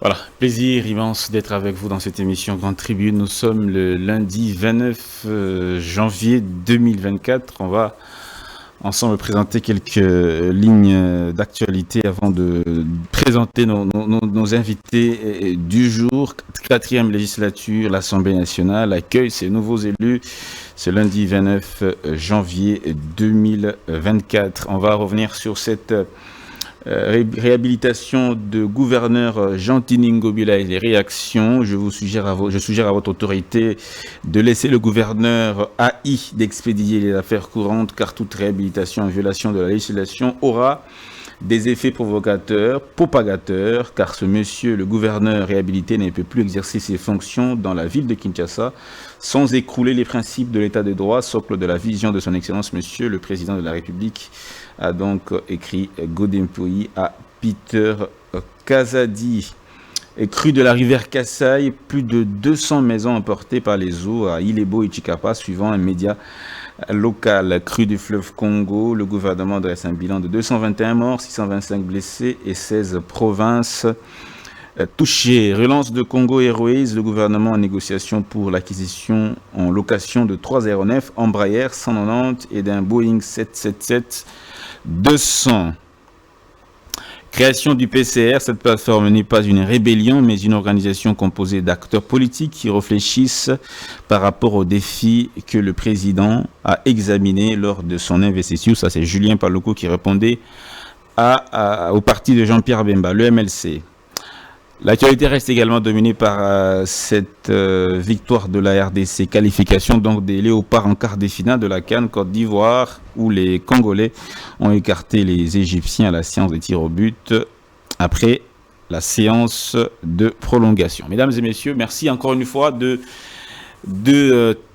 Voilà, plaisir immense d'être avec vous dans cette émission Grande Tribune. Nous sommes le lundi 29 janvier 2024. On va ensemble présenter quelques lignes d'actualité avant de présenter nos invités du jour. Quatrième législature, l'Assemblée nationale accueille ses nouveaux élus ce lundi 29 janvier 2024. On va revenir sur cette réhabilitation de gouverneur Jean-Tini Ngobila et les réactions. Je suggère à votre autorité de laisser le gouverneur AI d'expédier les affaires courantes, car toute réhabilitation en violation de la législation aura des effets propagateurs, car ce monsieur, le gouverneur réhabilité, ne peut plus exercer ses fonctions dans la ville de Kinshasa sans écrouler les principes de l'état de droit, socle de la vision de son Excellence, monsieur le Président de la République, a donc écrit Godempoui à Peter Kazadi. Crue de la rivière Kasaï, plus de 200 maisons emportées par les eaux à Ilebo et Chikapa, suivant un média local. Crue du fleuve Congo, le gouvernement dresse un bilan de 221 morts, 625 blessés et 16 provinces touchées. Relance de Congo Airways, le gouvernement en négociation pour l'acquisition en location de 3 aéronefs Embraer 190 et d'un Boeing 777-200. Création du PCR, cette plateforme n'est pas une rébellion, mais une organisation composée d'acteurs politiques qui réfléchissent par rapport aux défis que le président a examinés lors de son investiture. Ça, c'est Julien Paluku qui répondait au parti de Jean-Pierre Bemba, le MLC. L'actualité reste également dominée par cette victoire de la RDC, qualification donc des Léopards en quart de finale de la CAN Côte d'Ivoire, où les Congolais ont écarté les Égyptiens à la séance des tirs au but après la séance de prolongation. Mesdames et messieurs, merci encore une fois de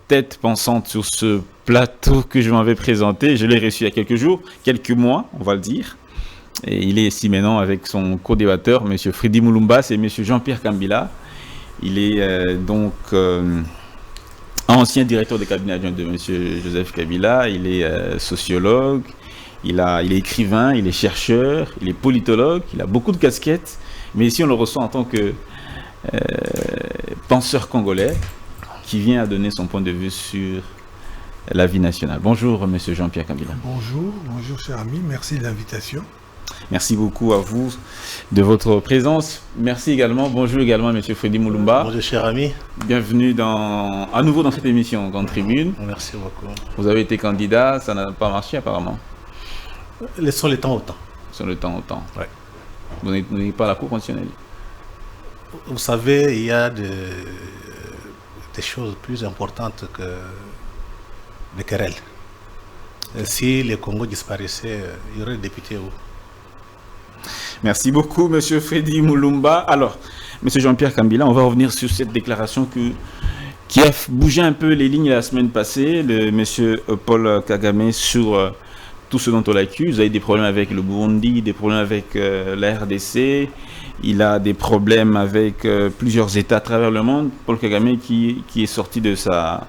têtes pensantes sur ce plateau que je m'avais présenté. Je l'ai reçu il y a quelques mois, on va le dire. Et il est ici maintenant avec son co-débatteur, M. Freddy Mulumba, c'est M. Jean-Pierre Kambila. Il est ancien directeur de cabinet adjoint de M. Joseph Kabila. Il est sociologue, il est écrivain, il est chercheur, il est politologue, il a beaucoup de casquettes. Mais ici, on le reçoit en tant que penseur congolais qui vient à donner son point de vue sur la vie nationale. Bonjour, M. Jean-Pierre Kambila. Bonjour, cher ami, merci de l'invitation. Merci beaucoup à vous de votre présence. Merci également. Bonjour également, M. Freddy Mulumba. Bonjour, cher ami. Bienvenue à nouveau dans cette émission Grande Tribune. Merci beaucoup. Vous avez été candidat, ça n'a pas marché apparemment. Laissons le temps au temps. Laissons le temps au temps. Ouais. Vous n'êtes pas à la Cour constitutionnelle. Vous savez, il y a des choses plus importantes que les querelles. Si le Congo disparaissait, il y aurait des députés où? Merci beaucoup, M. Freddy Mulumba. Alors, M. Jean-Pierre Kambila, on va revenir sur cette déclaration qui a bougé un peu les lignes la semaine passée. M. Paul Kagame sur tout ce dont on l'accuse. Il a eu des problèmes avec le Burundi, des problèmes avec la RDC. Il a des problèmes avec plusieurs États à travers le monde. Paul Kagame qui est sorti de sa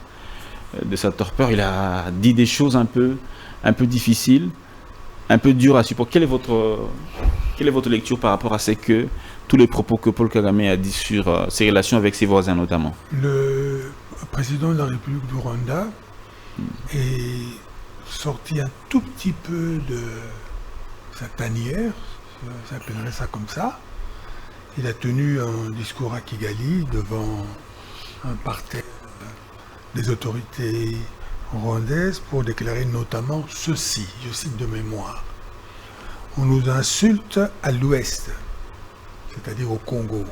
torpeur, il a dit des choses un peu difficiles, un peu dures à supporter. Quelle est votre lecture par rapport à tous les propos que Paul Kagame a dit sur ses relations avec ses voisins notamment? Le président de la République du Rwanda est sorti un tout petit peu de sa tanière, j'appellerais ça comme ça. Il a tenu un discours à Kigali devant un parterre des autorités rwandaises pour déclarer notamment ceci, je cite de mémoire. On nous insulte à l'ouest, c'est-à-dire au Congo.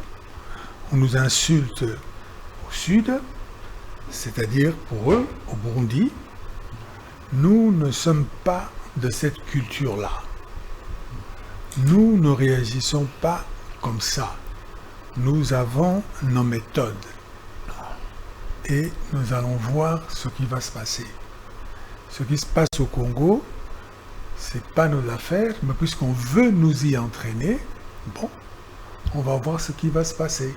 On nous insulte au sud, c'est-à-dire pour eux, au Burundi. Nous ne sommes pas de cette culture-là. Nous ne réagissons pas comme ça. Nous avons nos méthodes. Et nous allons voir ce qui va se passer. Ce qui se passe au Congo, ce n'est pas nos affaires, mais puisqu'on veut nous y entraîner, bon, on va voir ce qui va se passer.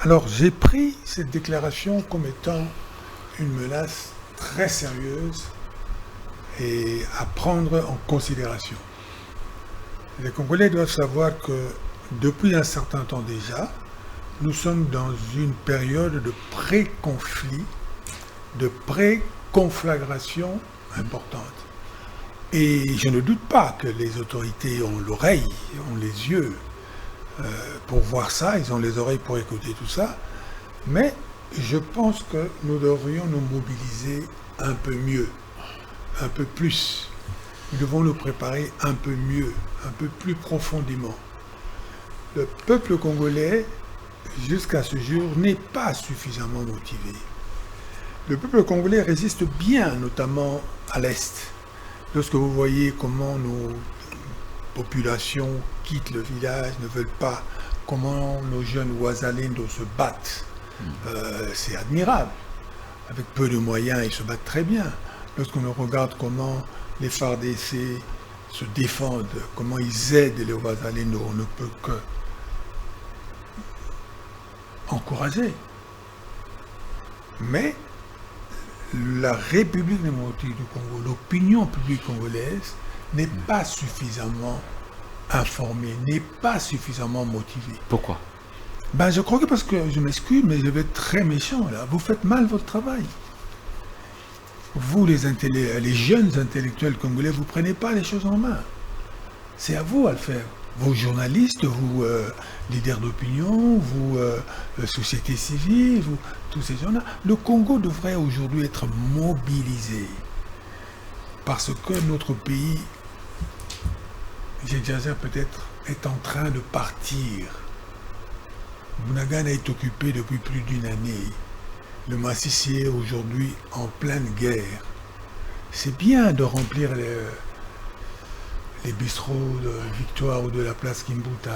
Alors, j'ai pris cette déclaration comme étant une menace très sérieuse et à prendre en considération. Les Congolais doivent savoir que depuis un certain temps déjà, nous sommes dans une période de pré-conflit, de pré-conflagration importante. Et je ne doute pas que les autorités ont l'oreille, ont les yeux pour voir ça, ils ont les oreilles pour écouter tout ça, mais je pense que nous devrions nous mobiliser un peu mieux, un peu plus. Nous devons nous préparer un peu mieux, un peu plus profondément. Le peuple congolais, jusqu'à ce jour, n'est pas suffisamment motivé. Le peuple congolais résiste bien, notamment à l'Est. Lorsque vous voyez comment nos populations quittent le village, ne veulent pas, comment nos jeunes Ouazalendo se battent, c'est admirable. Avec peu de moyens, ils se battent très bien. Lorsqu'on regarde comment les FARDC se défendent, comment ils aident les Ouazalendo, on ne peut que encourager. Mais la République démocratique du Congo, l'opinion publique congolaise n'est pas suffisamment informée, n'est pas suffisamment motivée. Pourquoi? Je crois que parce que, je m'excuse, mais je vais être très méchant là, vous faites mal votre travail. Vous, les jeunes intellectuels congolais, vous ne prenez pas les choses en main. C'est à vous à le faire. Vos journalistes, vous, leaders d'opinion, vous, société civile, vous, tous ces gens-là. Le Congo devrait aujourd'hui être mobilisé. Parce que notre pays, j'exagère peut-être, est en train de partir. Bunagana est occupé depuis plus d'une année. Le Massissi est aujourd'hui en pleine guerre. C'est bien de remplir les bistrots de Victoire ou de la place Kimbuta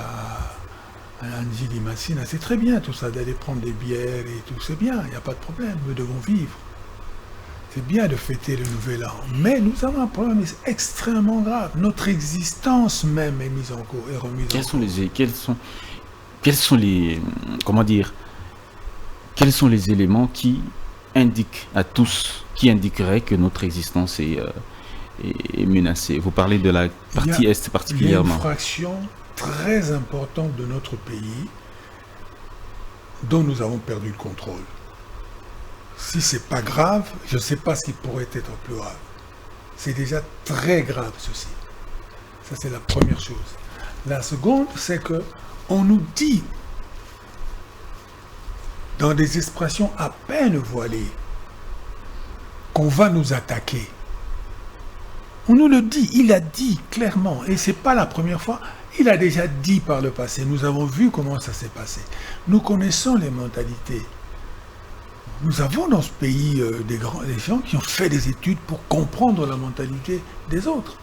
à Anjili Massina. C'est très bien tout ça, d'aller prendre des bières et tout. C'est bien, il n'y a pas de problème, nous devons vivre. C'est bien de fêter le nouvel an. Mais nous avons un problème extrêmement grave. Notre existence même est mise en cause, est remise en cause. Quels sont les éléments qui indiquent à tous, qui indiqueraient que notre existence est menacée? Vous parlez de la partie Est particulièrement. Il y a une fraction très importante de notre pays dont nous avons perdu le contrôle. Si ce n'est pas grave, je ne sais pas ce qui pourrait être plus grave. C'est déjà très grave ceci. Ça, c'est la première chose. La seconde, c'est que on nous dit, dans des expressions à peine voilées, qu'on va nous attaquer. On nous le dit, il a dit clairement, et ce n'est pas la première fois, il a déjà dit par le passé, nous avons vu comment ça s'est passé. Nous connaissons les mentalités. Nous avons dans ce pays des gens qui ont fait des études pour comprendre la mentalité des autres,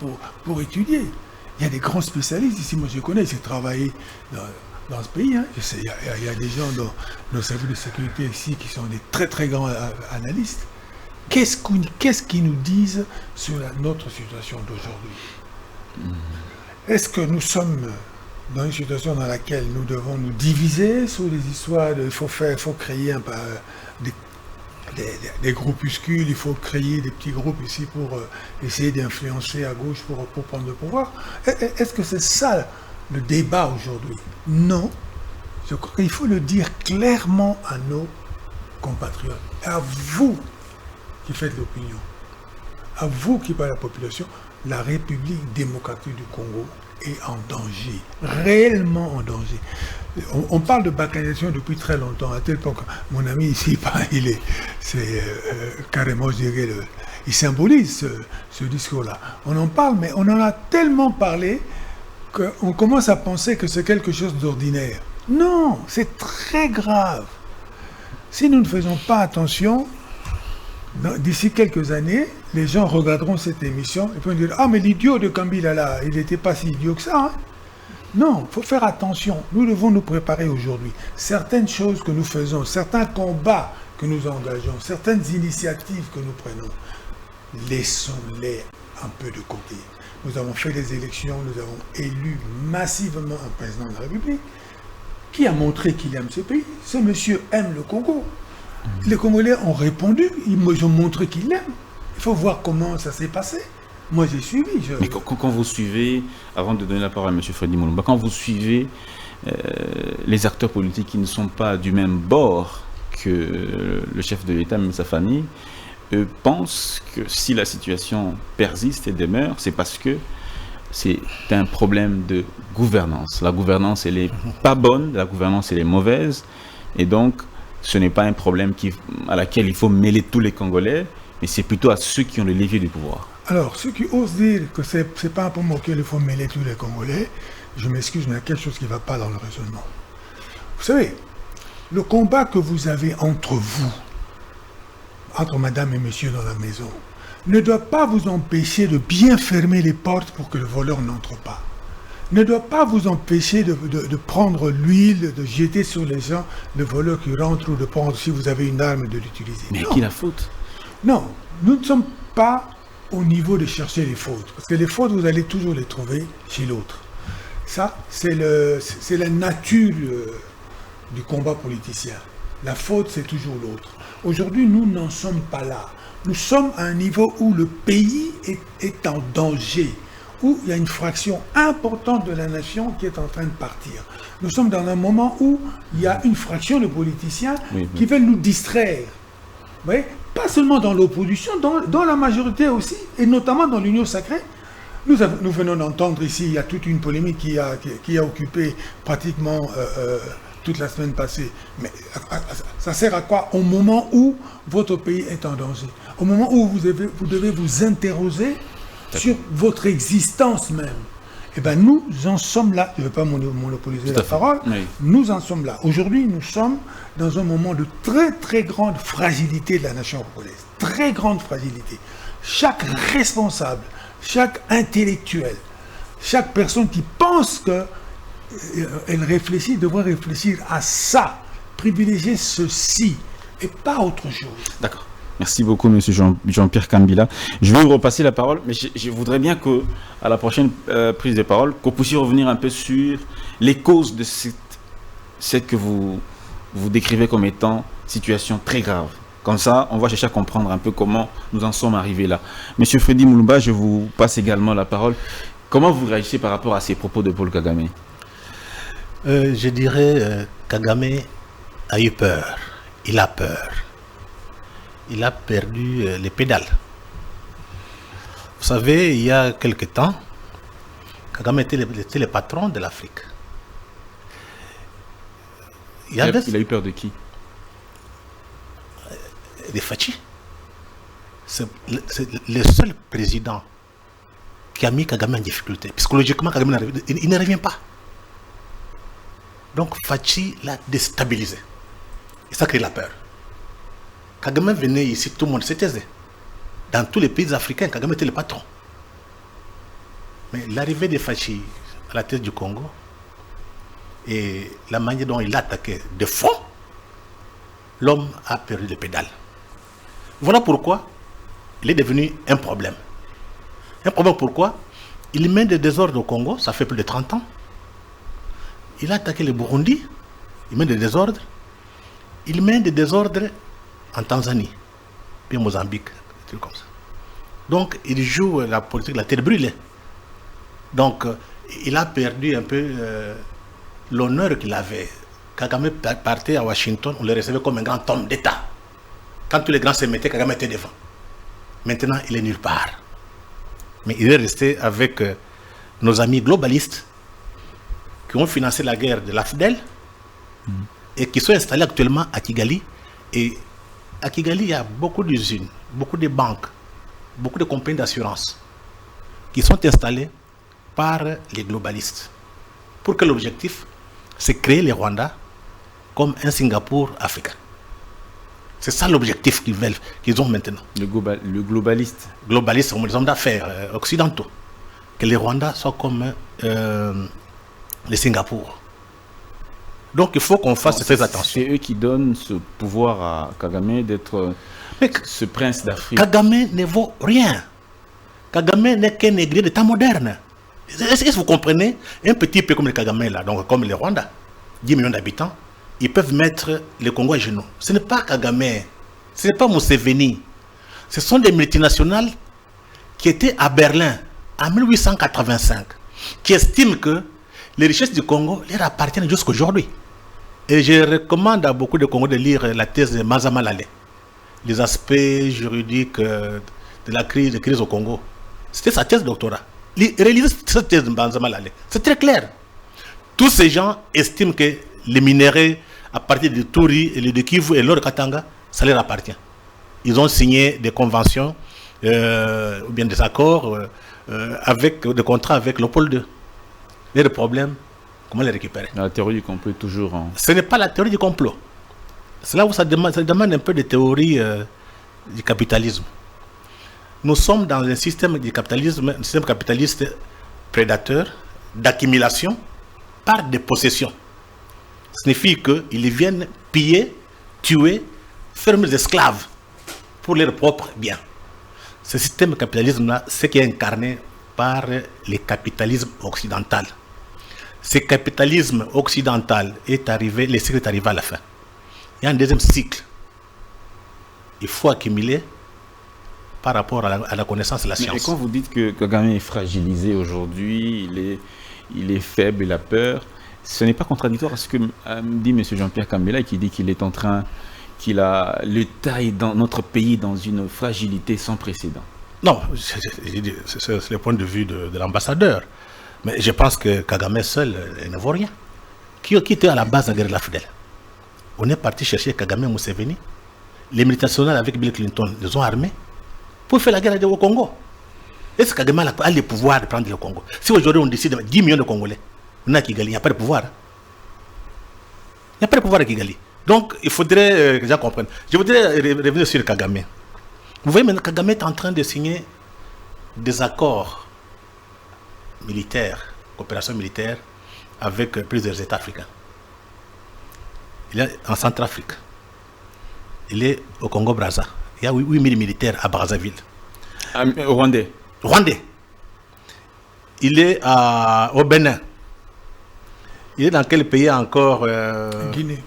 pour étudier. Il y a des grands spécialistes ici, moi je connais, j'ai travaillé dans ce pays. Hein. Il y a des gens dans nos services de sécurité ici qui sont des très très grands analystes. Qu'est-ce qu'ils nous disent sur notre situation d'aujourd'hui? Est-ce que nous sommes dans une situation dans laquelle nous devons nous diviser sur des histoires il faut créer des groupuscules, il faut créer des petits groupes ici pour essayer d'influencer à gauche pour prendre le pouvoir? Est-ce que c'est ça le débat aujourd'hui? Non. Je crois qu'il faut le dire clairement à nos compatriotes, à vous qui faites l'opinion, à vous qui parlez à la population, la République démocratique du Congo est en danger, réellement en danger. On parle de balkanisation depuis très longtemps, à tel point que mon ami ici, carrément, je dirais, il symbolise ce discours-là. On en parle, mais on en a tellement parlé qu'on commence à penser que c'est quelque chose d'ordinaire. Non, c'est très grave. Si nous ne faisons pas attention, d'ici quelques années, les gens regarderont cette émission et vont dire « Ah, mais l'idiot de Kabila là, il n'était pas si idiot que ça. Hein » Non, il faut faire attention. Nous devons nous préparer aujourd'hui. Certaines choses que nous faisons, certains combats que nous engageons, certaines initiatives que nous prenons, laissons-les un peu de côté. Nous avons fait des élections, nous avons élu massivement un président de la République qui a montré qu'il aime ce pays. Ce monsieur aime le Congo. Les Congolais ont répondu, ils ont montré qu'ils l'aiment. Il faut voir comment ça s'est passé. Moi, j'ai suivi. Mais quand vous suivez, avant de donner la parole à M. Freddy Mulumba, quand vous suivez les acteurs politiques qui ne sont pas du même bord que le chef de l'État, même sa famille, pensent que si la situation persiste et demeure, c'est parce que c'est un problème de gouvernance. La gouvernance, elle n'est pas bonne, la gouvernance, elle est mauvaise, et donc ce n'est pas un problème à laquelle il faut mêler tous les Congolais, mais c'est plutôt à ceux qui ont le levier du pouvoir. Alors, ceux qui osent dire que c'est pas un problème auquel il faut mêler tous les Congolais, je m'excuse, mais il y a quelque chose qui ne va pas dans le raisonnement. Vous savez, le combat que vous avez entre vous, entre madame et monsieur dans la maison, ne doit pas vous empêcher de bien fermer les portes pour que le voleur n'entre pas. Ne doit pas vous empêcher de prendre l'huile, de jeter sur les gens le voleur qui rentre ou de prendre, si vous avez une arme, de l'utiliser. Mais qui la faute? Non, nous ne sommes pas au niveau de chercher les fautes. Parce que les fautes, vous allez toujours les trouver chez l'autre. Ça, c'est la nature du combat politicien. La faute, c'est toujours l'autre. Aujourd'hui, nous n'en sommes pas là. Nous sommes à un niveau où le pays est en danger, où il y a une fraction importante de la nation qui est en train de partir. Nous sommes dans un moment où il y a une fraction de politiciens qui veulent nous distraire. Vous voyez ? Pas seulement dans l'opposition, dans la majorité aussi, et notamment dans l'Union sacrée. Nous venons d'entendre ici, il y a toute une polémique qui a occupé pratiquement toute la semaine passée. Mais ça sert à quoi? Au moment où votre pays est en danger. Au moment où vous devez vous interroger sur votre existence même. Eh bien, nous en sommes là. Je ne vais pas monopoliser la parole. Oui. Nous en sommes là. Aujourd'hui, nous sommes dans un moment de très, très grande fragilité de la nation congolaise. Très grande fragilité. Chaque responsable, chaque intellectuel, chaque personne qui pense qu'elle réfléchit, devrait réfléchir à ça, privilégier ceci et pas autre chose. D'accord. Merci beaucoup, M. Jean-Pierre Kambila. Je vais vous repasser la parole, mais je voudrais bien qu'à la prochaine prise de parole, qu'on puisse revenir un peu sur les causes de ce que vous décrivez comme étant situation très grave. Comme ça, on va chercher à comprendre un peu comment nous en sommes arrivés là. M. Freddy Mulumba, je vous passe également la parole. Comment vous réagissez par rapport à ces propos de Paul Kagame? Je dirais Kagame a eu peur. Il a peur. Il a perdu les pédales. Vous savez, il y a quelque temps, Kagame était le patron de l'Afrique. Il a eu peur de qui? De Fachi. C'est le seul président qui a mis Kagame en difficulté. Psychologiquement, Kagame il ne revient pas. Donc Fachi l'a déstabilisé. Et ça crée la peur. Kagame venait ici, tout le monde se taisait. Dans tous les pays africains, Kagame était le patron. Mais l'arrivée de Fachi à la tête du Congo et la manière dont il a attaqué de front, l'homme a perdu les pédales. Voilà pourquoi il est devenu un problème. Un problème pourquoi? Il mène des désordres au Congo, ça fait plus de 30 ans. Il a attaqué le Burundi, il mène des désordres. Il mène des désordres en Tanzanie, puis Mozambique, des trucs comme ça. Donc, il joue la politique de la tête brûlée. Donc, il a perdu un peu l'honneur qu'il avait. Kagame partait à Washington, on le recevait comme un grand homme d'État. Quand tous les grands se mettaient, Kagame était devant. Maintenant, il est nulle part. Mais il est resté avec nos amis globalistes qui ont financé la guerre de l'AFDEL et qui sont installés actuellement à Kigali. Et à Kigali, il y a beaucoup d'usines, beaucoup de banques, beaucoup de compagnies d'assurance qui sont installées par les globalistes. Pour quel objectif? C'est créer le Rwanda comme un Singapour africain. C'est ça l'objectif qu'ils ont maintenant. Le globaliste. Globaliste, comme les hommes d'affaires occidentaux. Que le Rwanda soit comme le Singapour. Donc il faut qu'on fasse très attention. C'est eux qui donnent ce pouvoir à Kagame d'être ce prince d'Afrique. Kagame ne vaut rien. Kagame n'est qu'un négrier de temps moderne. Est-ce que vous comprenez? Un petit peu comme le Kagame là, donc comme le Rwanda, 10 millions d'habitants, ils peuvent mettre le Congo à genoux. Ce n'est pas Kagame, ce n'est pas Museveni. Ce sont des multinationales qui étaient à Berlin en 1885, qui estiment que les richesses du Congo leur appartiennent jusqu'à aujourd'hui. Et je recommande à beaucoup de Congolais de lire la thèse de Mazama Lalé, les aspects juridiques de la crise au Congo. C'était sa thèse de doctorat. Réalisez cette thèse de Mazama Lalé. C'est très clair. Tous ces gens estiment que les minéraux à partir de Touri et de Kivu et l'or Katanga, ça leur appartient. Ils ont signé des conventions ou bien des accords avec des contrats avec Léopold II. Mais le problème, comment les récupérer? La théorie du complot est toujours en... Ce n'est pas la théorie du complot. C'est là où ça demande un peu de théorie du capitalisme. Nous sommes dans un système du capitalisme, un système capitaliste prédateur, d'accumulation par des possessions. Ça signifie qu'ils viennent piller, tuer, faire des esclaves pour leurs propres biens. Ce système capitalisme-là, c'est qui est incarné par le capitalisme occidental. Ce capitalisme occidental est arrivé, le cycle est arrivé à la fin. Il y a un deuxième cycle. Il faut accumuler par rapport à la connaissance et la science. Et quand vous dites que Kagame est fragilisé aujourd'hui, il est faible, il a peur, ce n'est pas contradictoire à ce que dit M. Jean-Pierre Kambela, qui dit qu'il est en train, qu'il a l'État est dans notre pays dans une fragilité sans précédent. Non, c'est le point de vue de l'ambassadeur. Mais je pense que Kagame seul ne vaut rien. Qui était à la base de la guerre de la FDL? On est parti chercher Kagame Museveni. Les militaires nationaux avec Bill Clinton les ont armés pour faire la guerre au Congo. Est-ce que Kagame a le pouvoir de prendre le Congo? Si aujourd'hui on décide de 10 millions de Congolais, on a Kigali, il n'y a pas de pouvoir. Il n'y a pas de pouvoir à Kigali. Donc il faudrait que les gens comprennent. Je voudrais revenir sur Kagame. Vous voyez maintenant, Kagame est en train de signer des accords militaires, coopération militaire, avec plusieurs États africains. Il est en Centrafrique. Il est au Congo-Brazza. Il y a 8000 militaires à Brazzaville. Rwandais. Rwandais. Il est au Bénin. Il est dans quel pays encore Guinée.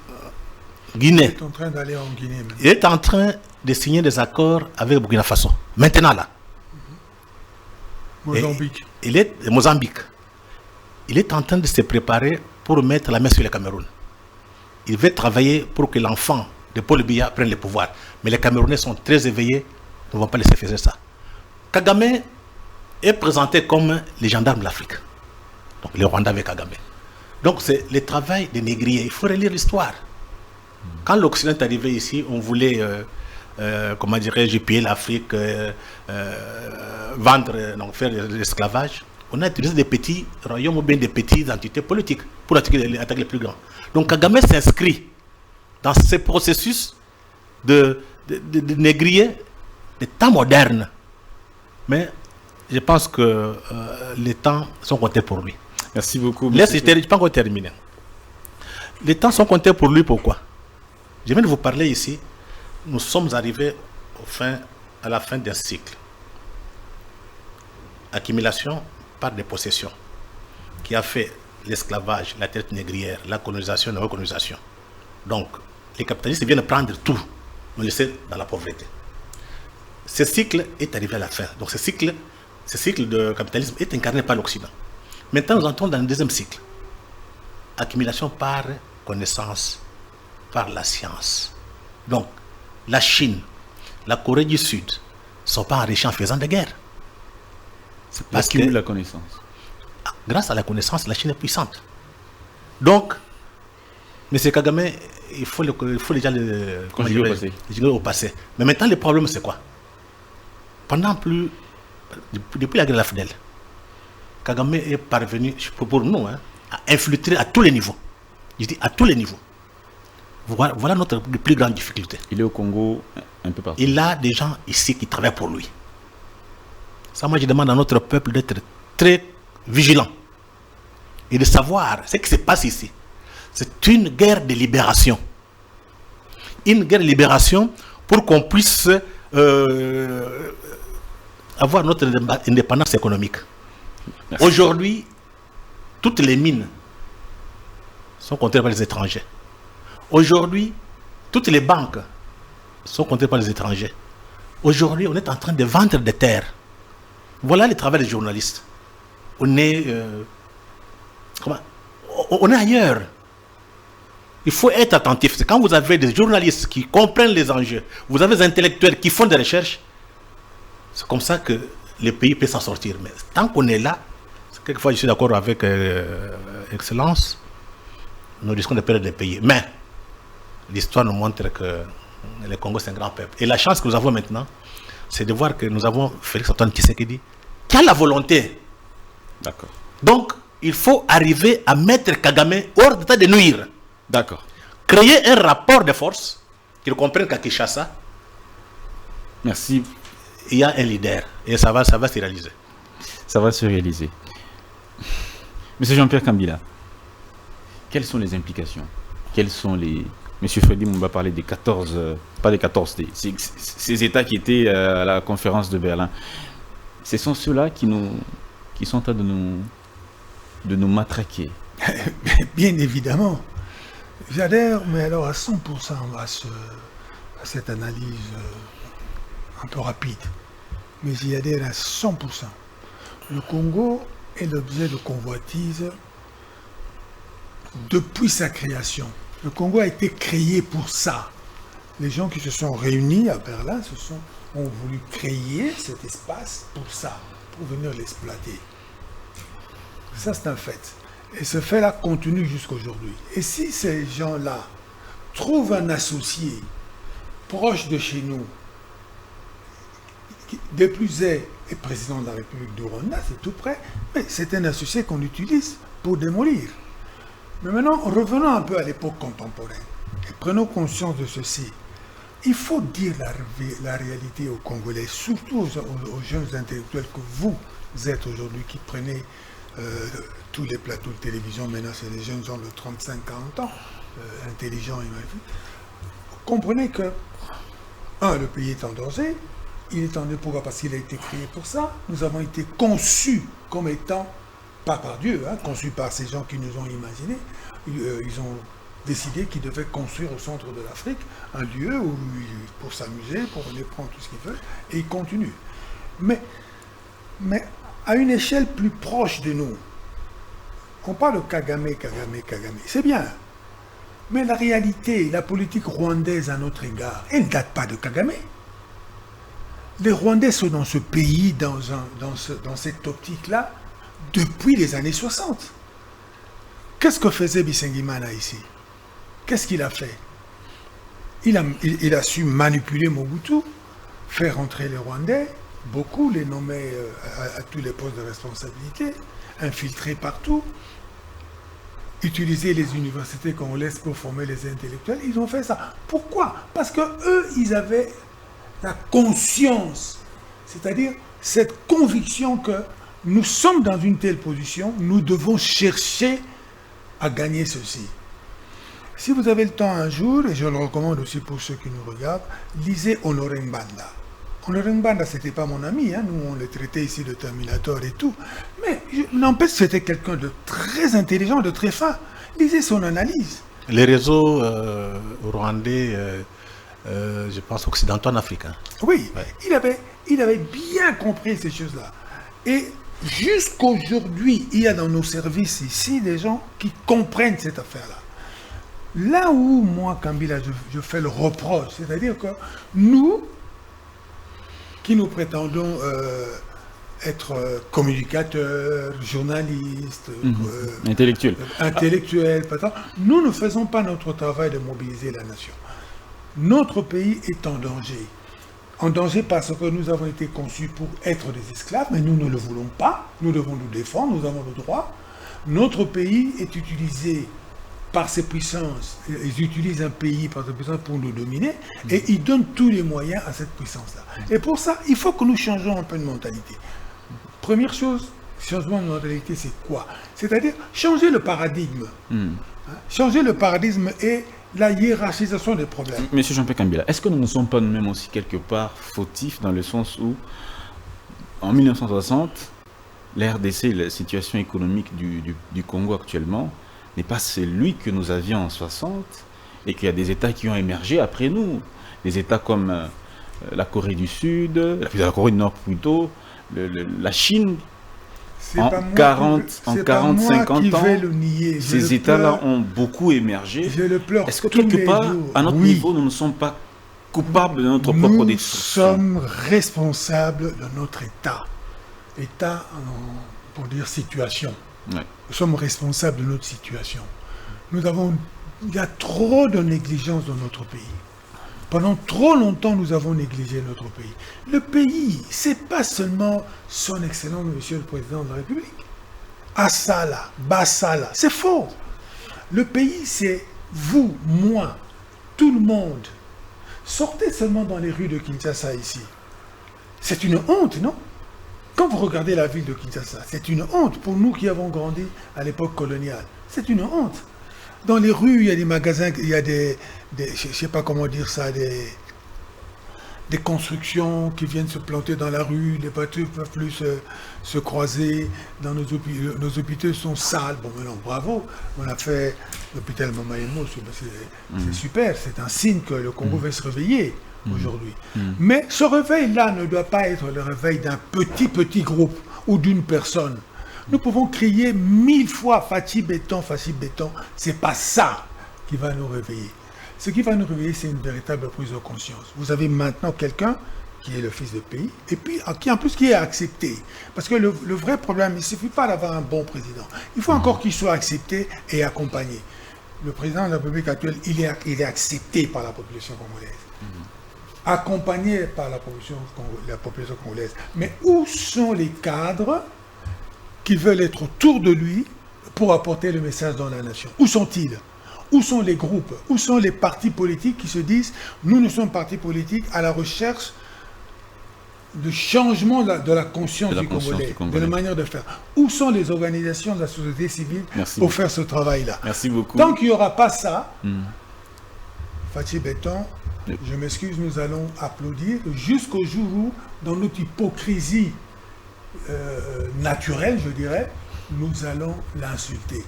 Guinée. Il est en train d'aller en Guinée maintenant. Il est en train de signer des accords avec Burkina Faso. Maintenant là. Mozambique. Mozambique. Il est en train de se préparer pour mettre la main sur le Cameroun. Il veut travailler pour que l'enfant de Paul Biya prenne le pouvoir. Mais les Camerounais sont très éveillés, ne vont pas laisser faire ça. Kagame est présenté comme les gendarmes de l'Afrique. Donc les Rwandais avec Kagame. Donc c'est le travail des négriers. Il faut relire l'histoire. Quand l'Occident est arrivé ici, on voulait, comment dirais-je, piller l'Afrique, vendre, donc faire de l'esclavage. On a utilisé des petits royaumes ou bien des petites entités politiques pour attaquer les plus grands. Donc Kagame s'inscrit dans ce processus de négrier des temps modernes. Mais je pense que les temps sont comptés pour lui. Merci beaucoup. Je n'ai pas encore terminé. Les temps sont comptés pour lui, pourquoi? Je viens de vous parler ici. Nous sommes arrivés à la fin d'un cycle. Accumulation par des possessions qui a fait l'esclavage, la traite négrière, la colonisation, la recolonisation. Donc, les capitalistes viennent prendre tout, nous laisser dans la pauvreté. Ce cycle est arrivé à la fin. Donc, ce cycle de capitalisme est incarné par l'Occident. Maintenant, nous entrons dans le deuxième cycle. Accumulation par connaissance, par la science. Donc, la Chine, la Corée du Sud ne sont pas enrichis en faisant des guerres. Parce que la connaissance. Grâce à la connaissance, la Chine est puissante. Donc, M. Kagame, il faut déjà le conjuguer au passé. Mais maintenant, le problème, c'est quoi? Depuis la guerre de la FDL, Kagame est parvenu, pour nous, à infiltrer à tous les niveaux. Je dis à tous les niveaux. Voilà notre plus grande difficulté. Il est au Congo, un peu partout. Il a des gens ici qui travaillent pour lui. Ça, moi, je demande à notre peuple d'être très vigilant et de savoir ce qui se passe ici. C'est une guerre de libération. Une guerre de libération pour qu'on puisse avoir notre indépendance économique. Merci. Aujourd'hui, toutes les mines sont contrôlées par les étrangers. Aujourd'hui, toutes les banques sont contrôlées par les étrangers. Aujourd'hui, on est en train de vendre des terres. Voilà le travail des journalistes. On est on est ailleurs. Il faut être attentif. C'est quand vous avez des journalistes qui comprennent les enjeux, vous avez des intellectuels qui font des recherches, c'est comme ça que le pays peut s'en sortir. Mais tant qu'on est là, quelquefois je suis d'accord avec Excellence, nous risquons de perdre des pays. Mais l'histoire nous montre que le Congo c'est un grand peuple. Et la chance que nous avons maintenant, c'est de voir que nous avons Félix-Antoine Tshisekedi qui a la volonté. D'accord. Donc, il faut arriver à mettre Kagame hors d'état de nuire. D'accord. Créer un rapport de force, qu'ils comprennent qu'à Kinshasa, Merci. il y a un leader. Et ça va se réaliser. Ça va se réaliser. Monsieur Jean-Pierre Kambila, quelles sont les implications? Quels sont les... Monsieur Freddy Mumba parlait des 14... pas des 14, ces États qui étaient à la conférence de Berlin. Ce sont ceux-là qui sont en train de nous matraquer. Bien évidemment. J'adhère, mais alors à 100% à cette analyse un peu rapide. Mais j'y adhère à 100%. Le Congo est l'objet de convoitise depuis sa création. Le Congo a été créé pour ça. Les gens qui se sont réunis à Berlin ont voulu créer cet espace pour ça, pour venir l'exploiter. Ça, c'est un fait. Et ce fait-là continue jusqu'aujourd'hui. Et si ces gens-là trouvent un associé proche de chez nous, qui de plus est président de la République du Rwanda, c'est tout près, mais c'est un associé qu'on utilise pour démolir. Mais maintenant, revenons un peu à l'époque contemporaine et prenons conscience de ceci. Il faut dire la réalité aux Congolais, surtout aux jeunes intellectuels que vous êtes aujourd'hui, qui prenez tous les plateaux de télévision. Maintenant, c'est les jeunes gens de 35-40 ans, intelligents. Comprenez que, le pays est en danger. Il est en danger pourquoi? Parce qu'il a été créé pour ça. Nous avons été conçus comme étant, pas par Dieu, conçus par ces gens qui nous ont imaginés. Ils ont décidé qu'ils devaient construire au centre de l'Afrique un lieu pour s'amuser, pour aller prendre tout ce qu'ils veulent, et ils continuent. Mais à une échelle plus proche de nous, on parle de Kagame, c'est bien. Mais la réalité, la politique rwandaise à notre égard, elle ne date pas de Kagame. Les Rwandais sont dans ce pays, dans cette optique-là, depuis les années 60. Qu'est-ce que faisait Bisengimana ici? Qu'est-ce qu'il a fait? Il a su manipuler Mobutu, faire entrer les Rwandais, beaucoup les nommer à tous les postes de responsabilité, infiltrer partout, utiliser les universités congolaises pour former les intellectuels. Ils ont fait ça. Pourquoi? Parce que eux, ils avaient la conscience, c'est-à-dire cette conviction que nous sommes dans une telle position, nous devons chercher à gagner ceci. Si vous avez le temps un jour, et je le recommande aussi pour ceux qui nous regardent, lisez Honoré Mbanda. Honoré Mbanda, c'était pas mon ami, nous on le traitait ici de Terminator et tout, mais n'empêche c'était quelqu'un de très intelligent, de très fin. Lisez son analyse. Les réseaux rwandais, je pense occidentaux en Afrique. Oui, ouais. Il avait bien compris ces choses-là. Et jusqu'aujourd'hui, il y a dans nos services ici des gens qui comprennent cette affaire-là. Là où moi, Kambila, je fais le reproche, c'est-à-dire que nous, qui nous prétendons être communicateurs, journalistes, intellectuels, nous ne faisons pas notre travail de mobiliser la nation. Notre pays est en danger. En danger parce que nous avons été conçus pour être des esclaves, mais nous ne le voulons pas. Nous devons nous défendre, nous avons le droit. Notre pays est utilisé par ces puissances. Ils utilisent un pays par ces puissances pour nous dominer et ils donnent tous les moyens à cette puissance-là. Et pour ça, il faut que nous changeons un peu de mentalité. Première chose, changement de mentalité, c'est quoi? C'est-à-dire changer le paradigme. Changer le paradigme et la hiérarchisation des problèmes. Monsieur Jean-Pierre Kambila, est-ce que nous ne sommes pas nous-mêmes aussi quelque part fautifs dans le sens où, en 1960, la RDC, la situation économique du Congo actuellement, n'est pas celui que nous avions en 60 et qu'il y a des États qui ont émergé après nous. Des États comme la Corée du Sud, la Corée du Nord plutôt, la Chine, En 40-50 ans, ces États-là ont beaucoup émergé. Je le pleure. Est-ce que quelque part, à notre niveau, nous ne sommes pas coupables de notre propre destruction? Nous sommes responsables de notre État. État, pour dire situation. Ouais. Nous sommes responsables de notre situation. Il y a trop de négligence dans notre pays. Pendant trop longtemps, nous avons négligé notre pays. Le pays, c'est pas seulement son Excellence, Monsieur le Président de la République. Assala, Bassala, c'est faux. Le pays, c'est vous, moi, tout le monde. Sortez seulement dans les rues de Kinshasa ici. C'est une honte, non? Quand vous regardez la ville de Kinshasa, c'est une honte pour nous qui avons grandi à l'époque coloniale. C'est une honte. Dans les rues, il y a des magasins, il y a des je ne sais pas comment dire ça, des constructions qui viennent se planter dans la rue, les voitures ne peuvent plus se croiser, dans nos hôpitaux sont sales. Bon, maintenant, bravo, on a fait l'hôpital Mamayemo, c'est super, c'est un signe que le Congo va se réveiller aujourd'hui. Mais ce réveil-là ne doit pas être le réveil d'un petit groupe ou d'une personne. Nous pouvons crier 1000 fois Fachi Béton, c'est pas ça qui va nous réveiller. Ce qui va nous réveiller, c'est une véritable prise de conscience. Vous avez maintenant quelqu'un qui est le fils de pays, et puis qui en plus qui est accepté. Parce que le vrai problème, il ne suffit pas d'avoir un bon président. Il faut encore qu'il soit accepté et accompagné. Le président de la République actuelle, il est accepté par la population congolaise. Accompagné par la population congolaise. Mais où sont les cadres qui veulent être autour de lui pour apporter le message dans la nation? Où sont-ils? Où sont les groupes? Où sont les partis politiques qui se disent « Nous sommes partis politiques à la recherche de changement de la conscience du Congolais, de la manière de faire ». Où sont les organisations de la société civile pour faire ce travail-là? Merci beaucoup. Tant qu'il n'y aura pas ça, Fachi Béton, je m'excuse, nous allons applaudir jusqu'au jour où, dans notre hypocrisie naturelle, je dirais, nous allons l'insulter.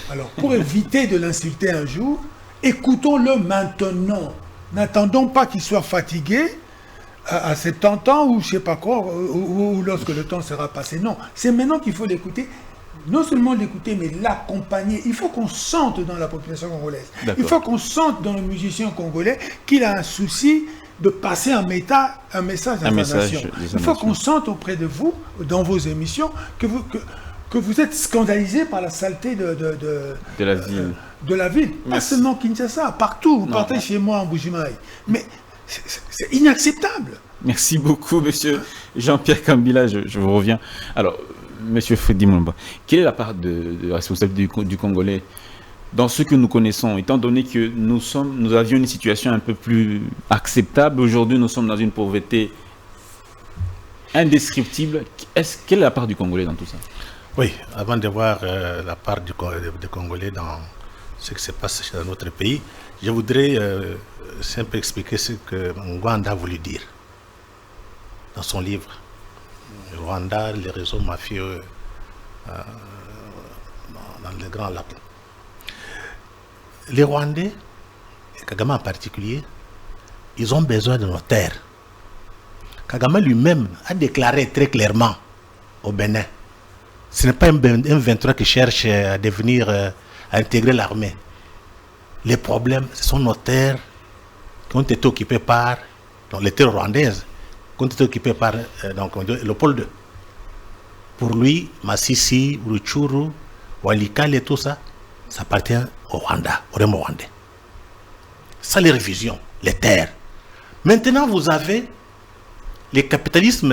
Alors, pour éviter de l'insulter un jour, écoutons-le maintenant. N'attendons pas qu'il soit fatigué à 70 ans ou je ne sais pas quoi, ou lorsque le temps sera passé. Non, c'est maintenant qu'il faut l'écouter. Non seulement l'écouter, mais l'accompagner. Il faut qu'on sente dans la population congolaise. Il faut qu'on sente dans le musicien congolais qu'il a un souci de passer un message à la nation. Il faut qu'on sente auprès de vous, dans vos émissions, que vous êtes scandalisé par la saleté de la ville. De la ville. Pas seulement Kinshasa, partout. Vous partez chez moi en Bujimaï. Mais c'est inacceptable. Merci beaucoup, monsieur Jean-Pierre Kambila. Je vous reviens. Alors, monsieur Freddy Mulumba, quelle est la part de responsabilité du Congolais dans ce que nous connaissons, étant donné que nous avions une situation un peu plus acceptable? Aujourd'hui, nous sommes dans une pauvreté indescriptible. Quelle est la part du Congolais dans tout ça? Oui, avant de voir la part des Congolais dans ce qui se passe dans notre pays, je voudrais simplement expliquer ce que Ngwanda a voulu dire dans son livre. Le Rwanda, les réseaux mafieux dans les grands lacs. Les Rwandais, et Kagame en particulier, ils ont besoin de nos terres. Kagame lui-même a déclaré très clairement au Bénin, ce n'est pas un 23 qui cherche à devenir, à intégrer l'armée. Les problèmes, ce sont nos terres qui ont été occupées par, donc les terres rwandaises, qui ont été occupées par le pôle 2. Pour lui, Masisi, Rutshuru, Walikale et tout ça, ça appartient au Rwanda, au Remo rwandais. Ça, les révisions, les terres. Maintenant, vous avez les capitalistes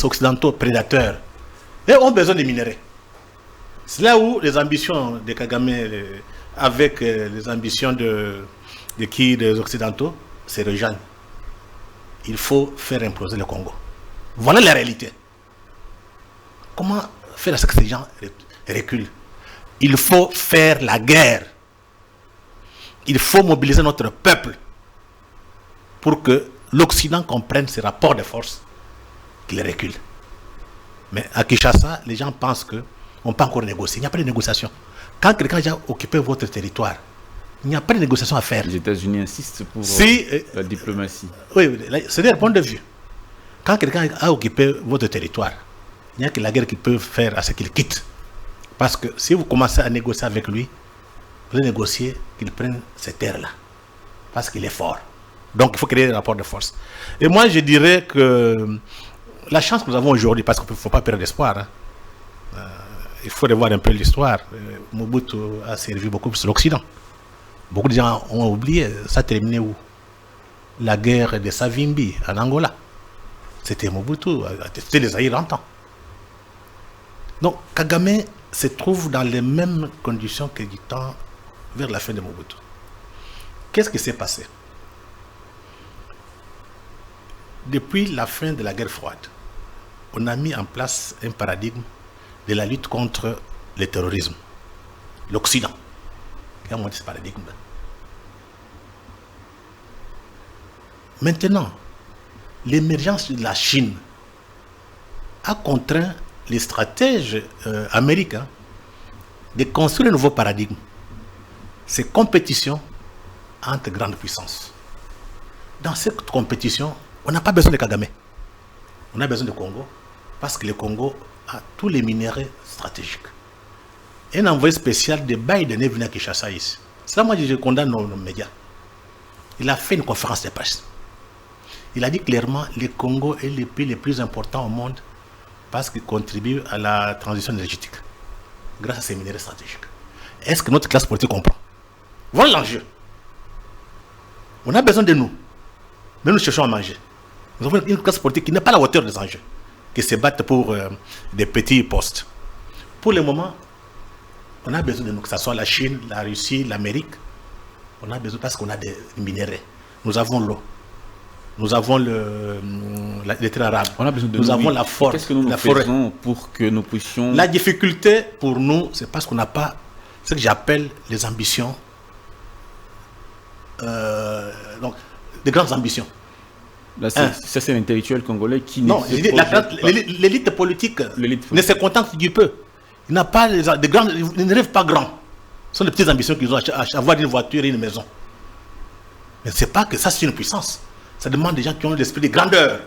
occidentaux prédateurs. Et ont besoin de minerais. C'est là où les ambitions de Kagame, avec les ambitions des Occidentaux, se rejoignent. Il faut faire imploser le Congo. Voilà la réalité. Comment faire à ce que ces gens reculent? Il faut faire la guerre. Il faut mobiliser notre peuple pour que l'Occident comprenne ces rapports de force qu'il recule. Mais à Kinshasa, les gens pensent qu'on ne peut pas encore négocier. Il n'y a pas de négociation. Quand quelqu'un a déjà occupé votre territoire, il n'y a pas de négociation à faire. Les États-Unis insistent pour la diplomatie. Oui, c'est leur point de vue. Quand quelqu'un a occupé votre territoire, il n'y a que la guerre qui peut faire à ce qu'il quitte. Parce que si vous commencez à négocier avec lui, vous allez négocier qu'il prenne ces terres-là. Parce qu'il est fort. Donc il faut créer des rapports de force. Et moi je dirais que la chance que nous avons aujourd'hui, parce qu'il ne faut pas perdre d'espoir, hein, il faut revoir un peu l'histoire. Mobutu a servi beaucoup sur l'Occident. Beaucoup de gens ont oublié, ça a terminé où? La guerre de Savimbi en Angola. C'était Mobutu, c'était les Zaïre en temps. Donc Kagame se trouve dans les mêmes conditions que du temps vers la fin de Mobutu. Qu'est-ce qui s'est passé? Depuis la fin de la guerre froide, on a mis en place un paradigme de la lutte contre le terrorisme. L'Occident qui a monté ce paradigme. Maintenant, l'émergence de la Chine a contraint les stratèges américains de construire un nouveau paradigme. C'est compétition entre grandes puissances. Dans cette compétition, on n'a pas besoin de Kagame. On a besoin de Congo parce que le Congo a tous les minéraux stratégiques. Un envoyé spécial de Biden est venu à Kinshasa ici. C'est là moi je condamne nos médias. Il a fait une conférence de presse. Il a dit clairement que le Congo est le pays le plus important au monde parce qu'il contribue à la transition énergétique grâce à ces minéraux stratégiques. Est-ce que notre classe politique comprend? Voilà l'enjeu. On a besoin de nous, mais nous cherchons à manger. Nous avons une classe politique qui n'est pas à la hauteur des enjeux, qui se battent pour des petits postes. Pour le moment, on a besoin de nous, que ce soit la Chine, la Russie, l'Amérique. On a besoin parce qu'on a des minéraux. Nous avons l'eau. Nous avons les terres arables. On a besoin de nous avons la forêt. Qu'est-ce que nous faisons pour que nous puissions... La difficulté pour nous, c'est parce qu'on n'a pas ce que j'appelle les ambitions. Donc, des grandes ambitions. Là, ça, c'est l'intellectuel congolais qui... Non, l'élite politique ne se contente du peu. Il n'a pas de grands, ils ne rêvent pas grand. Ce sont des petites ambitions qu'ils ont à avoir une voiture et une maison. Mais ce n'est pas que ça, c'est une puissance. Ça demande des gens qui ont l'esprit de grandeur,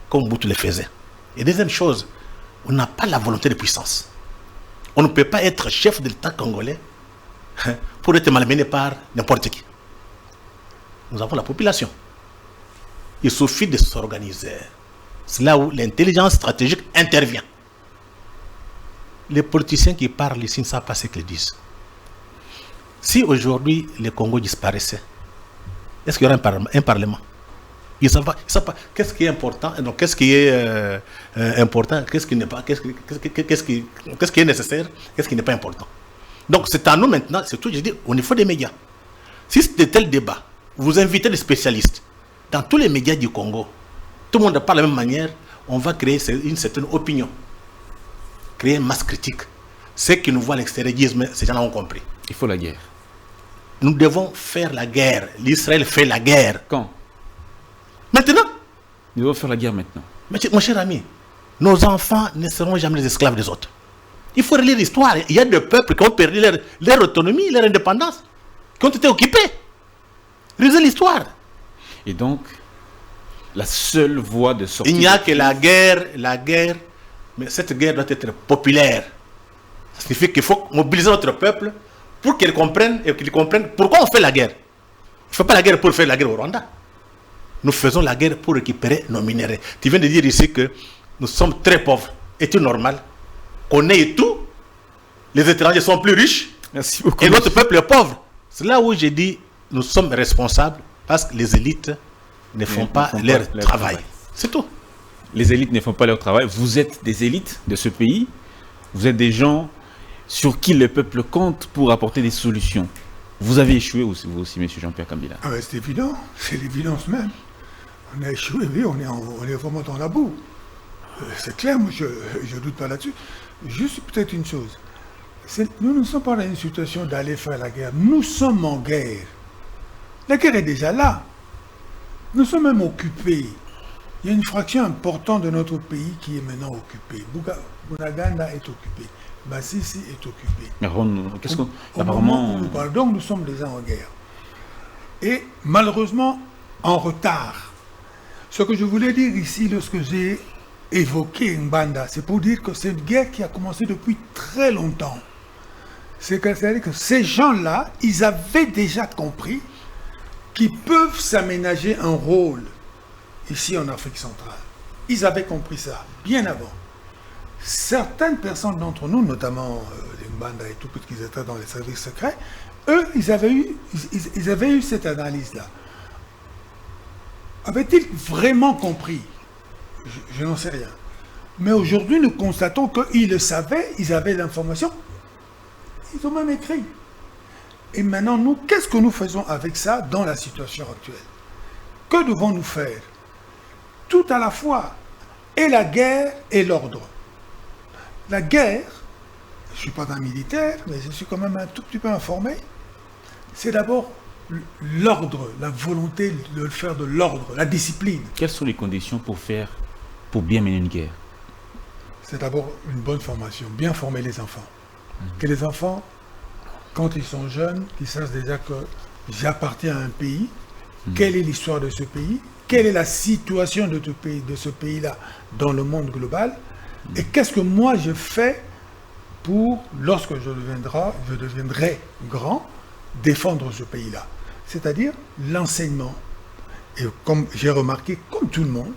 comme Mobutu le faisait. Et deuxième chose, on n'a pas la volonté de puissance. On ne peut pas être chef de l'État congolais pour être malmené par n'importe qui. Nous avons la population. Il suffit de s'organiser. C'est là où l'intelligence stratégique intervient. Les politiciens qui parlent ici ne savent pas ce qu'ils disent. Si aujourd'hui le Congo disparaissait, est-ce qu'il y aurait un parlement? Ils ne savent pas qu'est-ce qui est important, donc qu'est-ce qui est important, qu'est-ce qui n'est pas, qu'est-ce qui est nécessaire, qu'est-ce qui n'est pas important. Donc c'est à nous maintenant, surtout je dis au niveau des médias. Si c'est de tels débats, vous invitez des spécialistes dans tous les médias du Congo, tout le monde parle de la même manière, on va créer une certaine opinion, créer une masse critique. Ceux qui nous voient à l'extérieur disent, mais ces gens-là ont compris. Il faut la guerre. Nous devons faire la guerre. L'Israël fait la guerre. Quand? Maintenant. Nous devons faire la guerre maintenant. Mais, mon cher ami, nos enfants ne seront jamais les esclaves des autres. Il faut relire l'histoire. Il y a des peuples qui ont perdu leur autonomie, leur indépendance, qui ont été occupés. Lisez l'histoire. Et donc, la seule voie de sortie... Il n'y a que la guerre, mais cette guerre doit être populaire. Ça signifie qu'il faut mobiliser notre peuple pour qu'ils comprennent pourquoi on fait la guerre. On ne fait pas la guerre pour faire la guerre au Rwanda. Nous faisons la guerre pour récupérer nos minéraux. Tu viens de dire ici que nous sommes très pauvres. Est-il normal qu'on ait tout? Les étrangers sont plus riches. Merci beaucoup. Et notre peuple est pauvre. C'est là où j'ai dit nous sommes responsables parce que les élites ne font pas leur travail. C'est tout. Les élites ne font pas leur travail. Vous êtes des élites de ce pays. Vous êtes des gens sur qui le peuple compte pour apporter des solutions. Vous avez échoué aussi, vous aussi, M. Jean-Pierre Kabila. Ah ben c'est évident, c'est l'évidence même. On a échoué, oui, on est vraiment dans la boue. C'est clair, moi je ne doute pas là-dessus. Juste peut-être une chose. Nous ne sommes pas dans une situation d'aller faire la guerre. Nous sommes en guerre. La guerre est déjà là. Nous sommes même occupés. Il y a une fraction importante de notre pays qui est maintenant occupée. Bunagana est occupé. Masisi est occupé. Mais qu'est-ce qu'on... Apparemment... Donc nous sommes déjà en guerre. Et malheureusement, en retard. Ce que je voulais dire ici, lorsque j'ai évoqué Ngbanda, c'est pour dire que c'est une guerre qui a commencé depuis très longtemps. C'est-à-dire que ces gens-là, ils avaient déjà compris qu'ils peuvent s'aménager un rôle ici en Afrique centrale. Ils avaient compris ça bien avant. Certaines personnes d'entre nous, notamment les Ngbanda et tout, parce qu'ils étaient dans les services secrets, eux, ils avaient eu cette analyse-là. Avaient-ils vraiment compris? Je n'en sais rien. Mais aujourd'hui, nous constatons qu'ils le savaient, ils avaient l'information. Ils ont même écrit. Et maintenant, nous, qu'est-ce que nous faisons avec ça dans la situation actuelle? Que devons-nous faire? Tout à la fois, et la guerre et l'ordre. La guerre, je ne suis pas un militaire, mais je suis quand même un tout petit peu informé, c'est d'abord l'ordre, la volonté de faire de l'ordre, la discipline. Quelles sont les conditions pour bien mener une guerre? C'est d'abord une bonne formation, bien former les enfants. Que les enfants, quand ils sont jeunes, qu'ils sachent déjà que j'appartiens à un pays, quelle est l'histoire de ce pays, quelle est la situation de ce pays-là dans le monde global, et qu'est-ce que moi je fais pour, lorsque je deviendrai grand, défendre ce pays-là. C'est-à-dire l'enseignement. Et comme j'ai remarqué, comme tout le monde,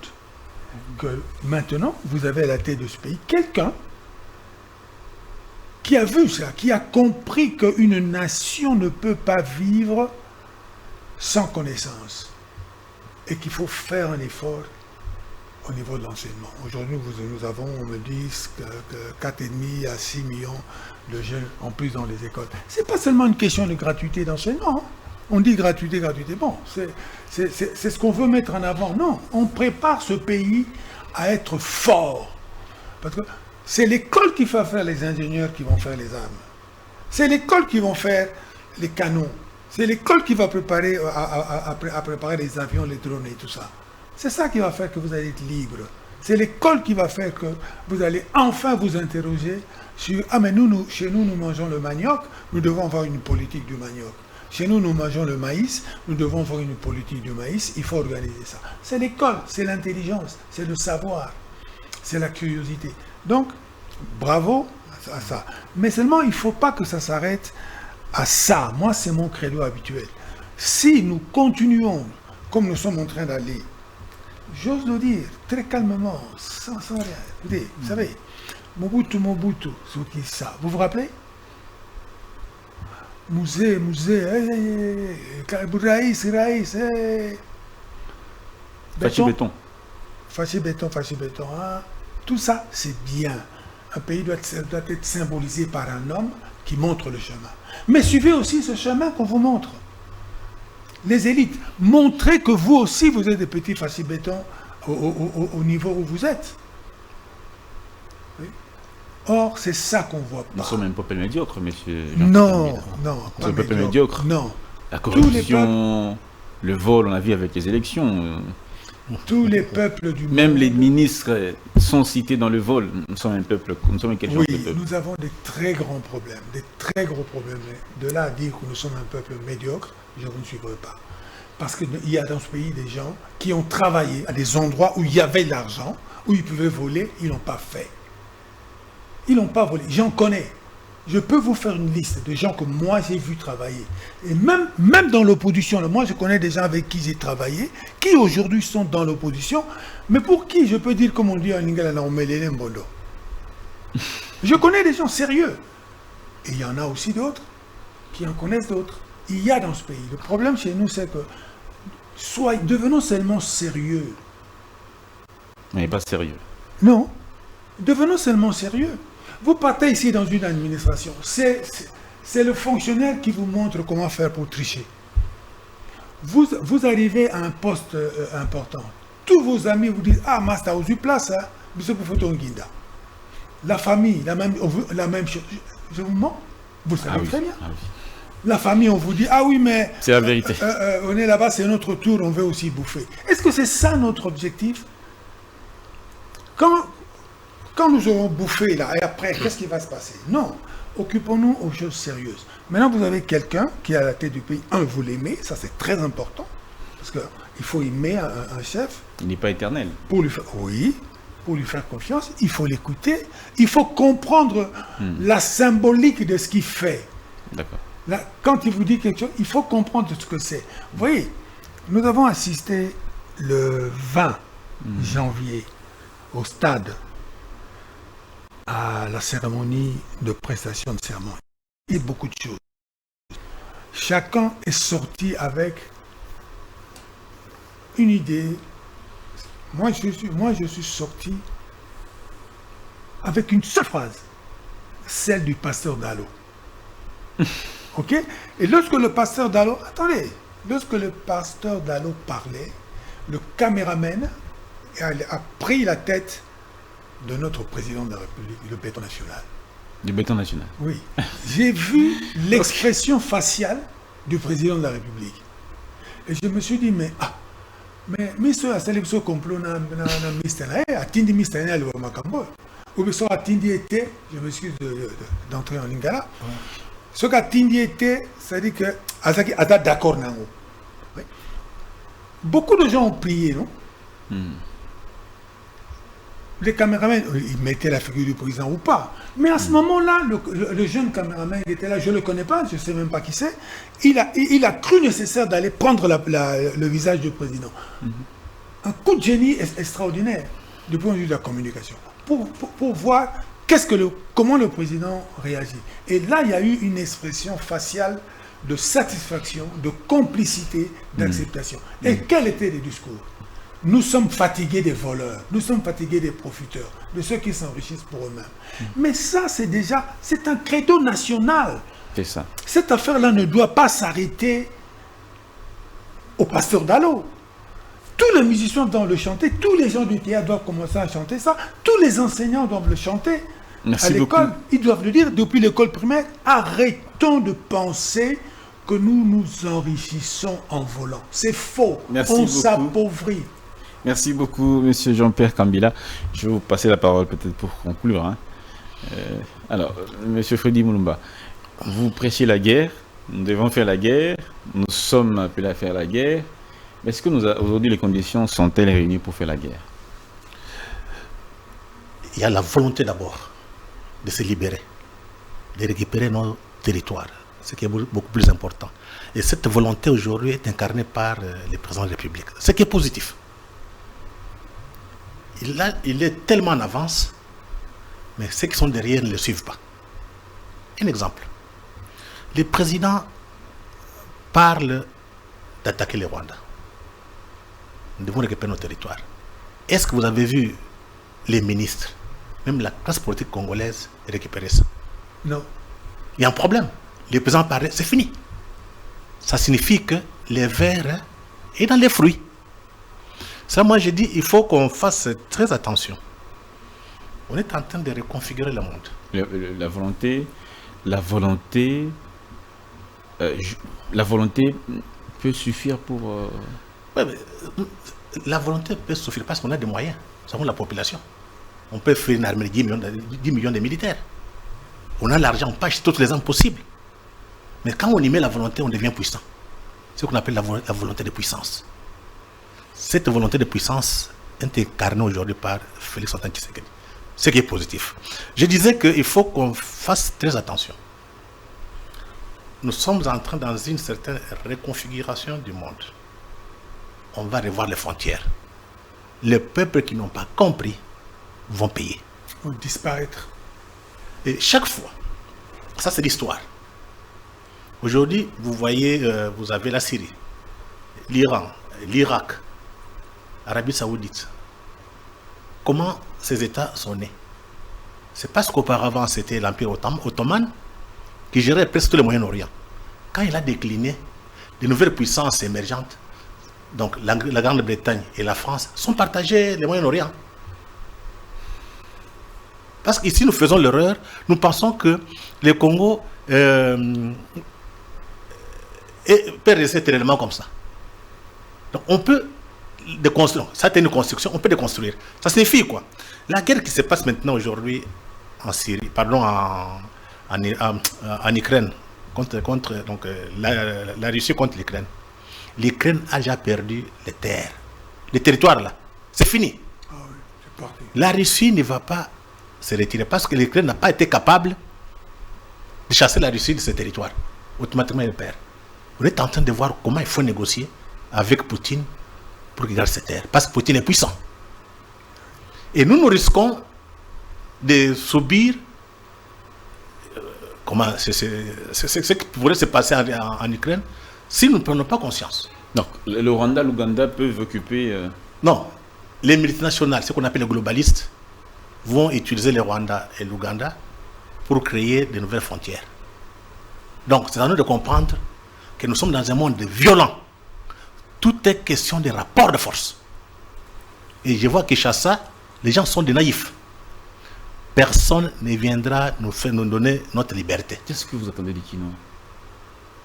que maintenant, vous avez à la tête de ce pays quelqu'un qui a vu ça, qui a compris qu'une nation ne peut pas vivre sans connaissance et qu'il faut faire un effort au niveau de l'enseignement. Aujourd'hui, nous avons, on me dit, que 4,5 à 6 millions de jeunes en plus dans les écoles. Ce n'est pas seulement une question de gratuité d'enseignement. Hein. On dit gratuité, bon, c'est ce qu'on veut mettre en avant. Non, on prépare ce pays à être fort. Parce que c'est l'école qui va faire les ingénieurs qui vont faire les armes. C'est l'école qui va faire les canons. C'est l'école qui va préparer à préparer les avions, les drones et tout ça. C'est ça qui va faire que vous allez être libre. C'est l'école qui va faire que vous allez enfin vous interroger sur « Ah, mais chez nous, nous mangeons le manioc, nous devons avoir une politique du manioc. Chez nous, nous mangeons le maïs, nous devons avoir une politique du maïs, il faut organiser ça. » C'est l'école, c'est l'intelligence, c'est le savoir, c'est la curiosité. Donc, bravo à ça. Mais seulement, il ne faut pas que ça s'arrête à ça. Moi, c'est mon credo habituel. Si nous continuons comme nous sommes en train d'aller, j'ose le dire, très calmement, sans rien. Écoutez, vous savez, Mobutu, c'est qui ça. Vous vous rappelez? Musée, Raïs, Faché béton. Hein. Tout ça, c'est bien. Un pays doit être symbolisé par un homme qui montre le chemin. Mais suivez aussi ce chemin qu'on vous montre. Les élites, montrez que vous aussi, vous êtes des petits faché béton au niveau où vous êtes. Oui. Or, c'est ça qu'on voit pas. Nous sommes un peuple médiocre, monsieur. Non, pas un peuple médiocre. Non. La corruption, le vol, on a vu avec les élections. Tous les peuples du monde. Même les ministres sont cités dans le vol. Nous sommes un peuple. Nous sommes quel genre de peuple? Nous avons des très grands problèmes. Des très gros problèmes. De là à dire que nous sommes un peuple médiocre, je ne suivrai pas. Parce qu'il y a dans ce pays des gens qui ont travaillé à des endroits où il y avait de l'argent, où ils pouvaient voler, ils ne l'ont pas fait. Ils n'ont pas volé. J'en connais. Je peux vous faire une liste de gens que moi j'ai vu travailler. Et même dans l'opposition, moi je connais des gens avec qui j'ai travaillé, qui aujourd'hui sont dans l'opposition, mais pour qui je peux dire, comme on dit en Lingala, on met les Mbondo. Je connais des gens sérieux. Et il y en a aussi d'autres qui en connaissent d'autres. Il y a dans ce pays. Le problème chez nous, c'est que devenons seulement sérieux. Mais pas sérieux. Non. Devenons seulement sérieux. Vous partez ici dans une administration. C'est le fonctionnaire qui vous montre comment faire pour tricher. Vous arrivez à un poste important. Tous vos amis vous disent « Ah, mais t'as eu place, hein, mais pour ton guinda. » La famille, la même chose. Je vous mens. Vous le savez très bien. Ah oui. La famille, on vous dit « Ah oui, mais... » C'est la vérité. On est là-bas, c'est notre tour, on veut aussi bouffer. Est-ce que c'est ça notre objectif? Quand nous aurons bouffé, là, et après, qu'est-ce qui va se passer? Non, occupons-nous aux choses sérieuses. Maintenant, vous avez quelqu'un qui est à la tête du pays. Vous l'aimez, ça c'est très important. Parce qu'il faut aimer un chef. Il n'est pas éternel. Pour lui faire... Oui, pour lui faire confiance, il faut l'écouter, il faut comprendre la symbolique de ce qu'il fait. D'accord. Là, quand il vous dit quelque chose, il faut comprendre ce que c'est. Vous voyez, nous avons assisté le 20 janvier au stade à la cérémonie de prestation de serment. Il y a beaucoup de choses. Chacun est sorti avec une idée. Moi, je suis sorti avec une seule phrase, celle du pasteur Dallot. Ok? Et lorsque le pasteur Dallot, lorsque le pasteur Dallot parlait, le caméraman a pris la tête de notre président de la République, le béton national. Du béton national. Oui. J'ai vu l'expression faciale du président de la République. Et je me suis dit, mais monsieur a célébré ce complot na mystère, atindi mystère na le makambo. Ou bien a atindi été, je me suis d'entrer en lingala. Ce qu'a atindi été, ça dit que Azaki a d'accord nango. Beaucoup de gens ont prié, non? Les caméramans, ils mettaient la figure du président ou pas. Mais à ce moment-là, le jeune caméraman qui était là, je ne le connais pas, je ne sais même pas qui c'est, il a cru nécessaire d'aller prendre le visage du président. Un coup de génie extraordinaire du point de vue de la communication. Pour voir comment le président réagit. Et là, il y a eu une expression faciale de satisfaction, de complicité, d'acceptation. Et quel était le discours? Nous sommes fatigués des voleurs, nous sommes fatigués des profiteurs, de ceux qui s'enrichissent pour eux-mêmes. Mais ça, c'est un credo national. C'est ça. Cette affaire-là ne doit pas s'arrêter au pasteur Dallot. Tous les musiciens doivent le chanter, tous les gens du théâtre doivent commencer à chanter ça, tous les enseignants doivent le chanter. Merci à l'école, beaucoup. ils doivent le dire depuis l'école primaire. Arrêtons de penser que nous nous enrichissons en volant. C'est faux. Merci On beaucoup. s'appauvrit. Merci beaucoup, monsieur Jean-Pierre Kambila. Je vais vous passer la parole peut-être pour conclure. Hein. Alors, monsieur Freddy Mulumba, vous prêchez la guerre, nous devons faire la guerre, nous sommes appelés à faire la guerre. Est-ce que aujourd'hui les conditions sont-elles réunies pour faire la guerre? Il y a la volonté d'abord de se libérer, de récupérer nos territoires, ce qui est beaucoup plus important. Et cette volonté aujourd'hui est incarnée par le président de la République, ce qui est positif. Il est tellement en avance, mais ceux qui sont derrière ne le suivent pas. Un exemple. Le président parle d'attaquer le Rwanda. Nous devons récupérer nos territoires. Est-ce que vous avez vu les ministres, même la classe politique congolaise, récupérer ça? Non. Il y a un problème. Le président parle, c'est fini. Ça signifie que le verre est dans les fruits. Ça, moi, je dis, il faut qu'on fasse très attention. On est en train de reconfigurer le monde. La volonté peut suffire pour... Ouais, mais la volonté peut suffire parce qu'on a des moyens. Nous avons la population. On peut faire une armée de 10 millions de militaires. On a l'argent, on peut acheter toutes les armes possibles. Mais quand on y met la volonté, on devient puissant. C'est ce qu'on appelle la volonté de puissance. Cette volonté de puissance est incarnée aujourd'hui par Félix Antoine Tshisekedi. Ce qui est positif. Je disais qu'il faut qu'on fasse très attention. Nous sommes en train dans une certaine reconfiguration du monde. On va revoir les frontières. Les peuples qui n'ont pas compris vont payer. Vont disparaître. Et chaque fois, ça c'est l'histoire. Aujourd'hui, vous voyez, vous avez la Syrie, l'Iran, l'Irak, l'Arabie Saoudite. Comment ces États sont nés? C'est parce qu'auparavant c'était l'Empire ottoman qui gérait presque tout le Moyen-Orient. Quand il a décliné, de nouvelles puissances émergentes, donc la Grande-Bretagne et la France, sont partagées le Moyen-Orient. Parce qu'ici nous faisons l'erreur, nous pensons que le Congo peut rester éternellement comme ça. Donc on peut déconstruire, ça c'est une construction, on peut déconstruire. Ça signifie quoi? La guerre qui se passe maintenant aujourd'hui en Syrie, pardon, en Ukraine, contre donc, la Russie contre l'Ukraine. L'Ukraine a déjà perdu les terres, les territoires là. C'est fini. Ah oui, La Russie ne va pas se retirer parce que l'Ukraine n'a pas été capable de chasser la Russie de ses territoires. Automatiquement, elle perd. On est en train de voir comment il faut négocier avec Poutine pour qu'il garde ses terres. Parce que Poutine est puissant. Et nous risquons de subir c'est ce qui pourrait se passer en Ukraine si nous ne prenons pas conscience. Donc, le Rwanda, l'Ouganda peuvent occuper... Non. Les multinationales, ce qu'on appelle les globalistes, vont utiliser le Rwanda et l'Ouganda pour créer de nouvelles frontières. Donc, c'est à nous de comprendre que nous sommes dans un monde violent. Tout est question de rapport de force. Et je vois que Kinshasa, les gens sont des naïfs. Personne ne viendra nous donner notre liberté. Qu'est-ce que vous attendez du Kino?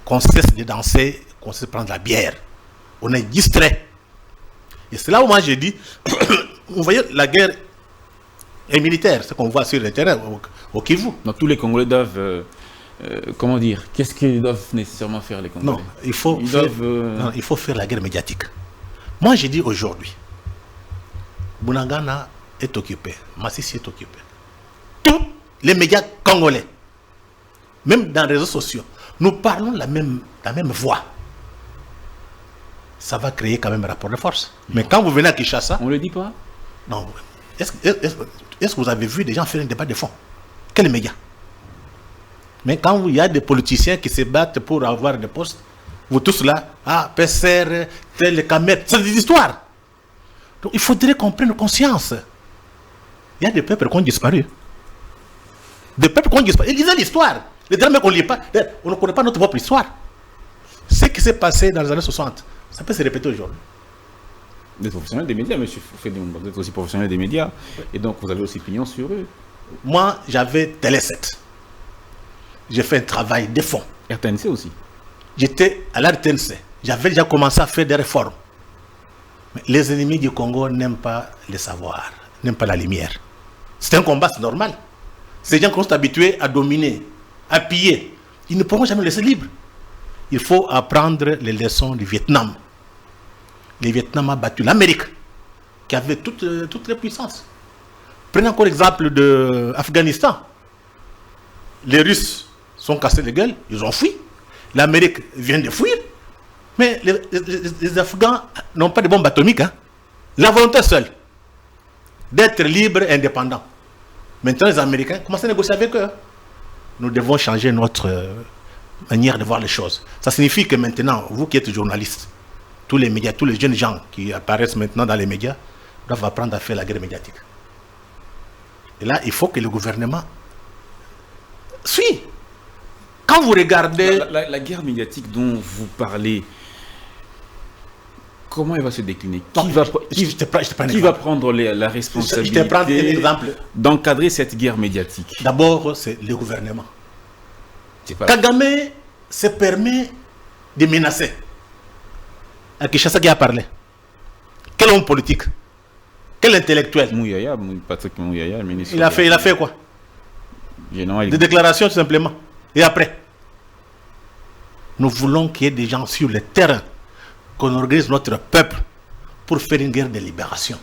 Qu'on cesse de danser, qu'on cesse de prendre la bière. On est distrait. Et c'est là où moi j'ai dit, vous voyez, la guerre est militaire, ce qu'on voit sur le terrain au Kivu. Donc tous les Congolais doivent, comment dire, qu'est-ce qu'ils doivent nécessairement faire les Congolais? Non, il faut faire la guerre médiatique. Moi j'ai dit aujourd'hui, Bunagana est occupé, Massissi est occupé. Tous les médias congolais, même dans les réseaux sociaux, nous parlons la même voix. Ça va créer quand même un rapport de force. Mais quand vous venez à Kinshasa... On ne le dit pas? Non. Est-ce que vous avez vu des gens faire un débat de fond? Quels médias? Mais quand il y a des politiciens qui se battent pour avoir des postes, vous tous là, PCR, tel Kamet, c'est des histoires. Donc il faudrait qu'on prenne conscience. Il y a des peuples qui ont disparu. Des peuples qui ont disparu. Ils disaient l'histoire. Les drames qu'on ne lit pas. On ne connaît pas notre propre histoire. Ce qui s'est passé dans les années 60, ça peut se répéter aujourd'hui. Vous êtes professionnel des médias, monsieur Fédéon. Vous êtes aussi professionnel des médias. Et donc, vous avez aussi opinion sur eux. Moi, j'avais Télé 7. J'ai fait un travail de fond. RTNC aussi. J'étais à la RTNC. J'avais déjà commencé à faire des réformes. Mais les ennemis du Congo n'aiment pas le savoir, n'aiment pas la lumière. C'est un combat, c'est normal. Ces gens qui sont habitués à dominer, à piller, ils ne pourront jamais laisser libre. Il faut apprendre les leçons du Vietnam. Le Vietnam a battu l'Amérique, qui avait toutes les puissances. Prenez encore l'exemple de l'Afghanistan. Les Russes sont cassés les gueules, ils ont fui. L'Amérique vient de fuir. Mais les Afghans n'ont pas de bombes atomiques. Hein. La volonté seule d'être libre et indépendant. Maintenant, les Américains commencent à négocier avec eux. Nous devons changer notre manière de voir les choses. Ça signifie que maintenant, vous qui êtes journaliste, tous les médias, tous les jeunes gens qui apparaissent maintenant dans les médias doivent apprendre à faire la guerre médiatique. Et là, il faut que le gouvernement suive. Quand vous regardez... La guerre médiatique dont vous parlez, comment elle va se décliner? Qui va prendre la responsabilité d'encadrer cette guerre médiatique? D'abord, c'est le gouvernement. Kagame se permet de menacer. À Kinshasa qui a parlé. Quel homme politique? Quel intellectuel? Patrick Mouyaya, ministre. Il a fait quoi? Des déclarations tout simplement. Et après, nous voulons qu'il y ait des gens sur le terrain, qu'on organise notre peuple pour faire une guerre de libération.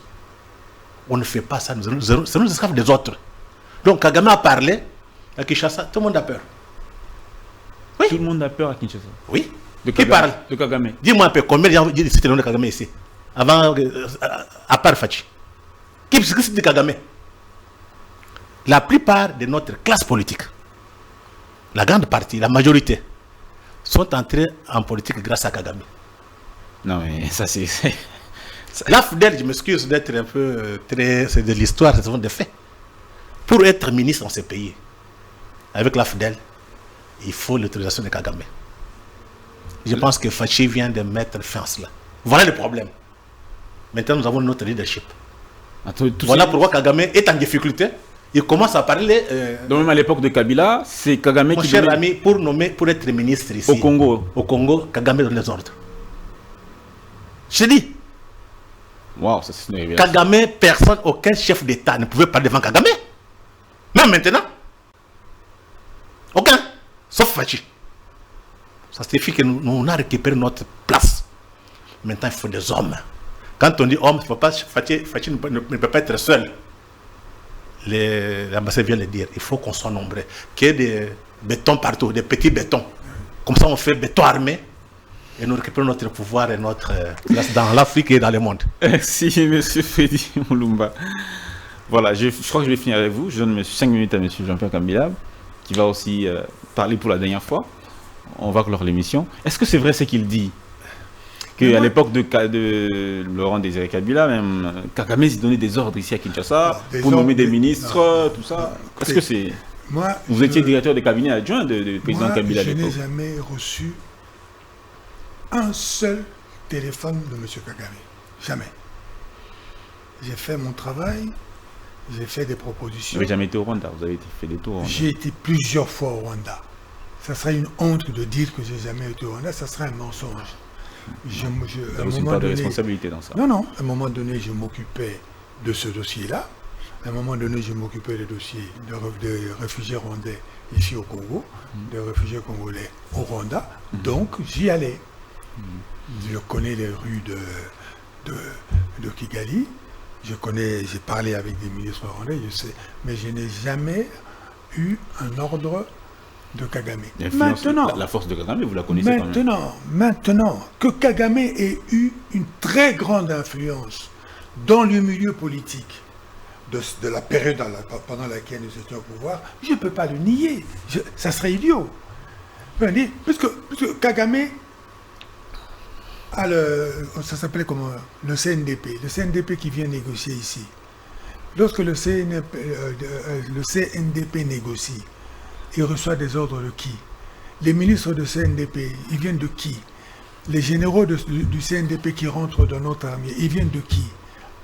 On ne fait pas ça, nous nous esclaves des autres. Donc Kagame a parlé à Kinshasa, tout le monde a peur. Oui. Tout le monde a peur à Kinshasa. Oui. Qui parle? De Kagame. Dis-moi un peu, combien de gens disent le nom de Kagame ici? Avant, à part Fachi. Qui dit Kagame? La plupart de notre classe politique, la grande partie, la majorité, sont entrés en politique grâce à Kagame. Non, mais ça c'est... La FDL, je m'excuse d'être un peu c'est de l'histoire, c'est des faits. Pour être ministre dans ce pays, avec la FDL, il faut l'autorisation de Kagame. Je pense que Fachi vient de mettre fin à cela. Voilà le problème. Maintenant, nous avons notre leadership. Voilà pourquoi Kagame est en difficulté. Il commence à parler... Donc même à l'époque de Kabila, c'est Kagame qui... Mon cher ami, pour être ministre ici... Au Congo, Kagame donne les ordres. Je te dis. Wow, ça c'est une révélation. Kagame, personne, aucun chef d'État ne pouvait parler devant Kagame. Même maintenant. Aucun. Sauf Fachi. Ça signifie que nous avons récupéré notre place. Maintenant, il faut des hommes. Quand on dit homme, Fathi ne peut pas être seul. L'ambassadeur vient de dire, il faut qu'on soit nombreux. Qu'il y ait des bétons partout, des petits bétons. Comme ça, on fait béton armé et nous récupérons notre pouvoir et notre place dans l'Afrique et dans le monde. Merci, M. Freddy Mulumba. Voilà, je crois que je vais finir avec vous. Je donne 5 minutes à M. Jean-Pierre Kabila, qui va aussi parler pour la dernière fois. On va clore l'émission. Est-ce que c'est vrai ce qu'il dit? Qu'à l'époque de Laurent Désiré Kabila, même Kagame s'est donné des ordres ici à Kinshasa pour nommer des ministres, tout ça. Est-ce que c'est... Vous étiez directeur de cabinet adjoint du président Kabila à l'époque. Je n'ai jamais reçu un seul téléphone de M. Kagame. Jamais. J'ai fait mon travail, j'ai fait des propositions. Vous n'avez jamais été au Rwanda, vous avez fait des tours. J'ai été plusieurs fois au Rwanda. Ça serait une honte de dire que j'ai jamais été au Rwanda, ça serait un mensonge. Vous n'avez pas de responsabilité dans ça. Non. À un moment donné, je m'occupais de ce dossier-là. À un moment donné, je m'occupais du dossier des réfugiés rwandais ici au Congo, des réfugiés congolais au Rwanda. Donc, j'y allais. Je connais les rues de Kigali. J'ai parlé avec des ministres rwandais, je sais. Mais je n'ai jamais eu un ordre de Kagame. Maintenant, la force de Kagame, vous la connaissez quand même. Maintenant que Kagame ait eu une très grande influence dans le milieu politique de la période pendant laquelle nous étions au pouvoir, je ne peux pas le nier. Ça serait idiot. Puisque Kagame a ça s'appelait comment, le CNDP. Le CNDP qui vient négocier ici. Lorsque le CNDP négocie, il reçoit des ordres de qui? Les ministres de CNDP, ils viennent de qui? Les généraux du CNDP qui rentrent dans notre armée, ils viennent de qui?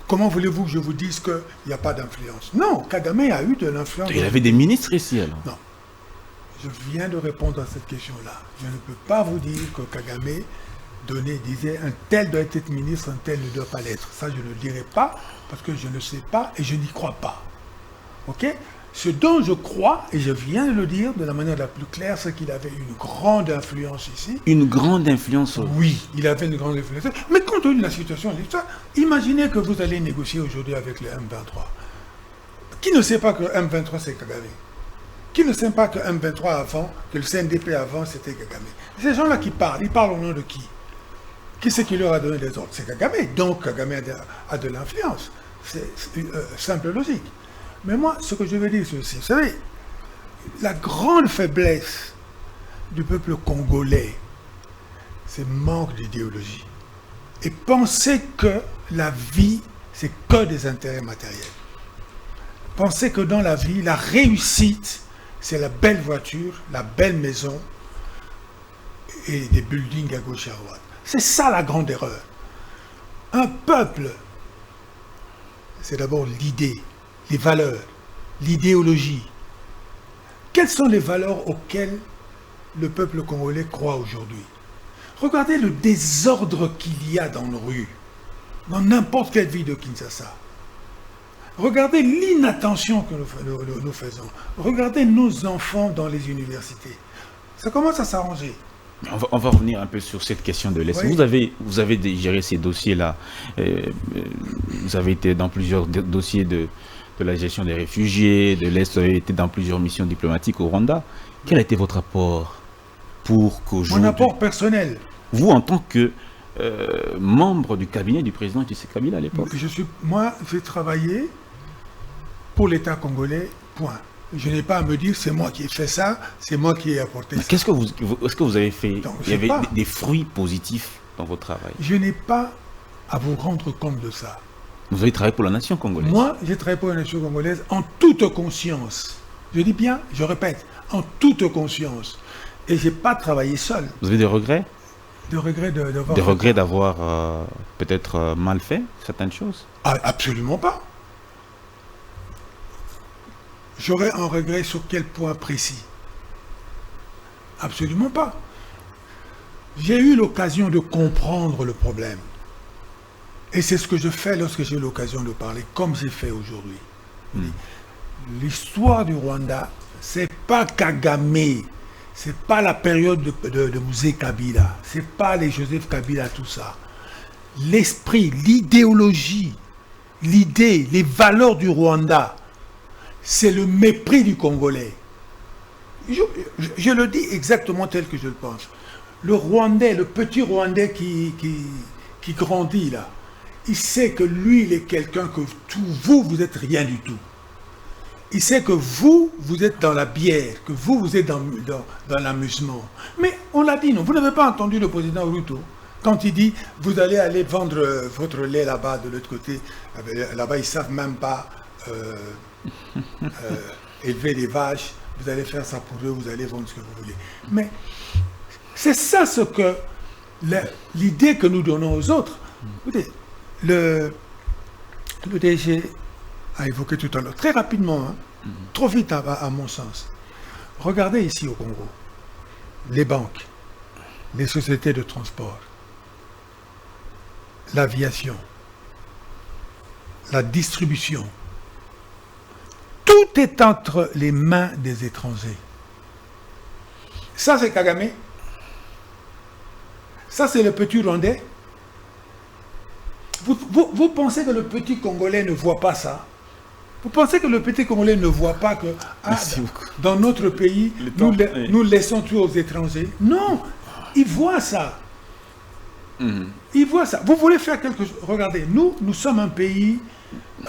Comment voulez-vous que je vous dise qu'il n'y a pas d'influence? Non, Kagame a eu de l'influence. Il avait des ministres ici alors? Non. Je viens de répondre à cette question-là. Je ne peux pas vous dire que Kagame disait un tel doit être ministre, un tel ne doit pas l'être. Ça, je ne le dirai pas parce que je ne sais pas et je n'y crois pas. Ok? Ce dont je crois, et je viens de le dire de la manière la plus claire, c'est qu'il avait une grande influence ici. Une grande influence? Oui, il avait une grande influence. Mais compte tenu de la situation, imaginez que vous allez négocier aujourd'hui avec le M23. Qui ne sait pas que le M23 c'est Kagame? Qui ne sait pas que M23 avant, que le CNDP avant c'était Kagame? Ces gens-là qui parlent, ils parlent au nom de qui? Qui c'est qui leur a donné les ordres? C'est Kagame. Donc Kagame a de l'influence. C'est simple logique. Mais moi, ce que je veux dire, c'est aussi, vous savez, la grande faiblesse du peuple congolais, c'est manque d'idéologie. Et penser que la vie, c'est que des intérêts matériels. Penser que dans la vie, la réussite, c'est la belle voiture, la belle maison et des buildings à gauche et à droite. C'est ça la grande erreur. Un peuple, c'est d'abord l'idée, les valeurs, l'idéologie. Quelles sont les valeurs auxquelles le peuple congolais croit aujourd'hui? Regardez le désordre qu'il y a dans nos rues, dans n'importe quelle ville de Kinshasa. Regardez l'inattention que nous faisons. Regardez nos enfants dans les universités. Ça commence à s'arranger. On va revenir un peu sur cette question de l'Est. Oui. Vous avez géré ces dossiers-là. Vous avez été dans plusieurs dossiers de la gestion des réfugiés, de l'Est, vous avez été dans plusieurs missions diplomatiques au Rwanda. Quel a été votre apport pour qu'aujourd'hui... Mon apport personnel. Vous, en tant que membre du cabinet du président Tshisekedi Kabila à l'époque? Moi, j'ai travaillé pour l'État congolais, point. Je n'ai pas à me dire c'est moi qui ai fait ça, c'est moi qui ai apporté ça. Est-ce que vous avez fait... Donc, il y avait des fruits positifs dans votre travail? Je n'ai pas à vous rendre compte de ça. Vous avez travaillé pour la nation congolaise? Moi, j'ai travaillé pour la nation congolaise en toute conscience. Je dis bien, je répète, en toute conscience. Et je n'ai pas travaillé seul. Vous avez des regrets? Des regrets d'avoir... Des regrets d'avoir peut-être mal fait certaines choses? Ah, absolument pas. J'aurais un regret sur quel point précis? Absolument pas. J'ai eu l'occasion de comprendre le problème. Et c'est ce que je fais lorsque j'ai l'occasion de parler, comme j'ai fait aujourd'hui. L'histoire du Rwanda, c'est pas Kagame, c'est pas la période de Mouzé Kabila, c'est pas les Joseph Kabila, tout ça. l'esprit, l'idéologie, l'idée, les valeurs du Rwanda, c'est le mépris du Congolais. Je le dis exactement tel que je le pense. Le Rwandais, le petit Rwandais qui grandit là, il sait que lui, il est quelqu'un que vous êtes rien du tout. Il sait que vous êtes dans la bière, que vous êtes dans l'amusement. Mais on l'a dit, non, vous n'avez pas entendu le président Ruto quand il dit, vous allez aller vendre votre lait là-bas, de l'autre côté. Là-bas, ils ne savent même pas élever les vaches. Vous allez faire ça pour eux, vous allez vendre ce que vous voulez. Mais c'est ça l'idée que nous donnons aux autres. Écoutez, le DG a évoqué tout à l'heure, très rapidement, trop vite à mon sens. Regardez ici au Congo, les banques, les sociétés de transport, l'aviation, la distribution, tout est entre les mains des étrangers. Ça, c'est Kagame. Ça, c'est le petit Rwandais. Vous pensez que le petit Congolais ne voit pas ça? Vous pensez que le petit Congolais ne voit pas que dans notre pays, nous laissons tout aux étrangers? Non, il voit ça. Il voit ça. Vous voulez faire quelque chose? Regardez, nous sommes un pays,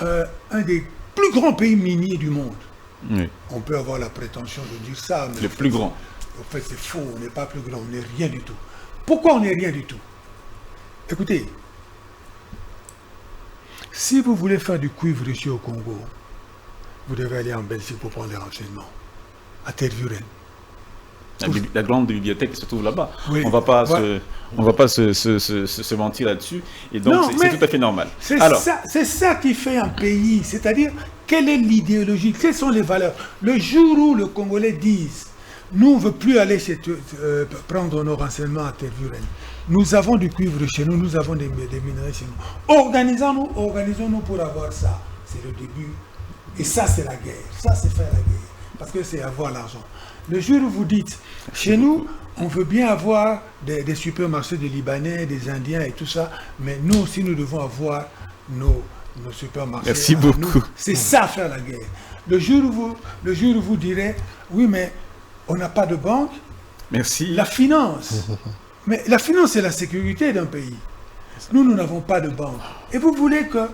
un des plus grands pays miniers du monde. Oui. On peut avoir la prétention de dire ça. Mais le plus grand. En fait, c'est faux. On n'est pas plus grand. On n'est rien du tout. Pourquoi on n'est rien du tout? Écoutez, si vous voulez faire du cuivre ici au Congo, vous devez aller en Belgique pour prendre les renseignements. À Tervuren. La grande bibliothèque se trouve là-bas. Oui. On va pas se mentir là-dessus. Et donc, c'est tout à fait normal. C'est ça qui fait un pays. C'est-à-dire, quelle est l'idéologie? Quelles sont les valeurs? Le jour où le Congolais disent, nous, on ne veut plus aller prendre nos renseignements à Tervuren. Nous avons du cuivre chez nous, nous avons des minerais chez nous. Organisons-nous pour avoir ça. C'est le début. Et ça, c'est la guerre. Ça, c'est faire la guerre. Parce que c'est avoir l'argent. Le jour où vous dites, chez nous, on veut bien avoir des supermarchés des Libanais, des Indiens et tout ça, mais nous aussi, nous devons avoir nos supermarchés. Merci beaucoup. C'est ça, faire la guerre. Le jour où vous direz, oui, mais on n'a pas de banque. Merci. La finance. Mais la finance, c'est la sécurité d'un pays. Nous n'avons pas de banque. Et vous voulez que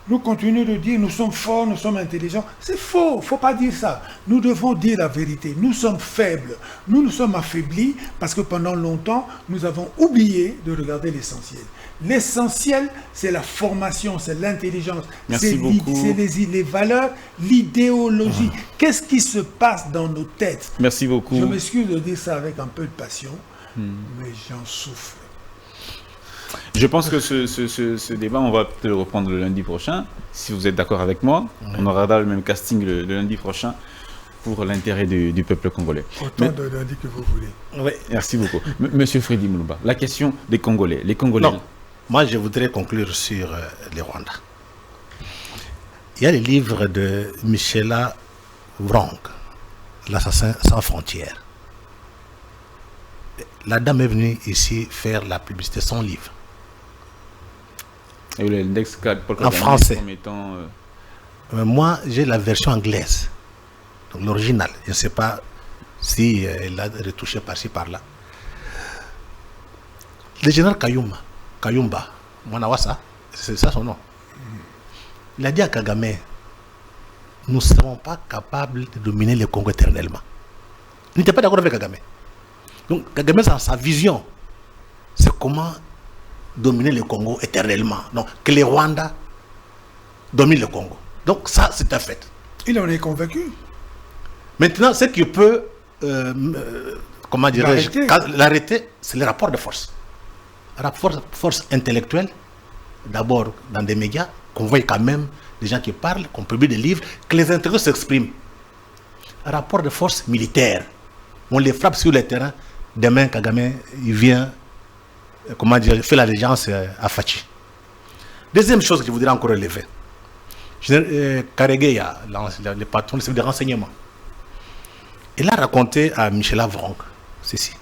nous continuions de dire nous sommes forts, nous sommes intelligents? C'est faux, il ne faut pas dire ça. Nous devons dire la vérité. Nous sommes faibles. Nous sommes affaiblis parce que pendant longtemps, nous avons oublié de regarder l'essentiel. L'essentiel, c'est la formation, c'est l'intelligence, c'est les valeurs, l'idéologie. Qu'est-ce qui se passe dans nos têtes? Merci beaucoup. Je m'excuse de dire ça avec un peu de passion, mais j'en souffre. Je pense que ce débat, on va peut-être le reprendre le lundi prochain. Si vous êtes d'accord avec moi, on aura le même casting le lundi prochain pour l'intérêt du peuple congolais. Autant de lundi que vous voulez. Oui, merci beaucoup. Monsieur Freddy Mulumba, la question des Congolais. Les Congolais. Non, moi je voudrais conclure sur les Rwandais. Il y a le livre de Michela Wrong, L'assassin sans frontières. La dame est venue ici faire la publicité de son livre. Et l'index en français. Moi, j'ai la version anglaise, donc l'original. Je ne sais pas si elle a retouché par-ci, par-là. Le général Kayumba, Mwanawasa, c'est ça son nom. Il a dit à Kagame, nous ne serons pas capables de dominer le Congo éternellement. Il n'était pas d'accord avec Kagame. Donc Kagame, dans sa vision, c'est comment dominer le Congo éternellement. Donc que les Rwandais dominent le Congo. Donc ça, c'est un fait. Il en est convaincu. Maintenant, ce qui peut, comment dirais-je, l'arrêter, c'est le rapport de force. Force intellectuelle, d'abord dans des médias, qu'on voit quand même des gens qui parlent, qu'on publie des livres, que les intérêts s'expriment. Rapport de force militaire. On les frappe sur le terrain. Demain, Kagame, il vient, comment dire, il fait l'allégeance à Fachi. Deuxième chose que je voudrais encore relever. Karegeya, le patron du service de renseignement, il a raconté à Michela Wrong ceci.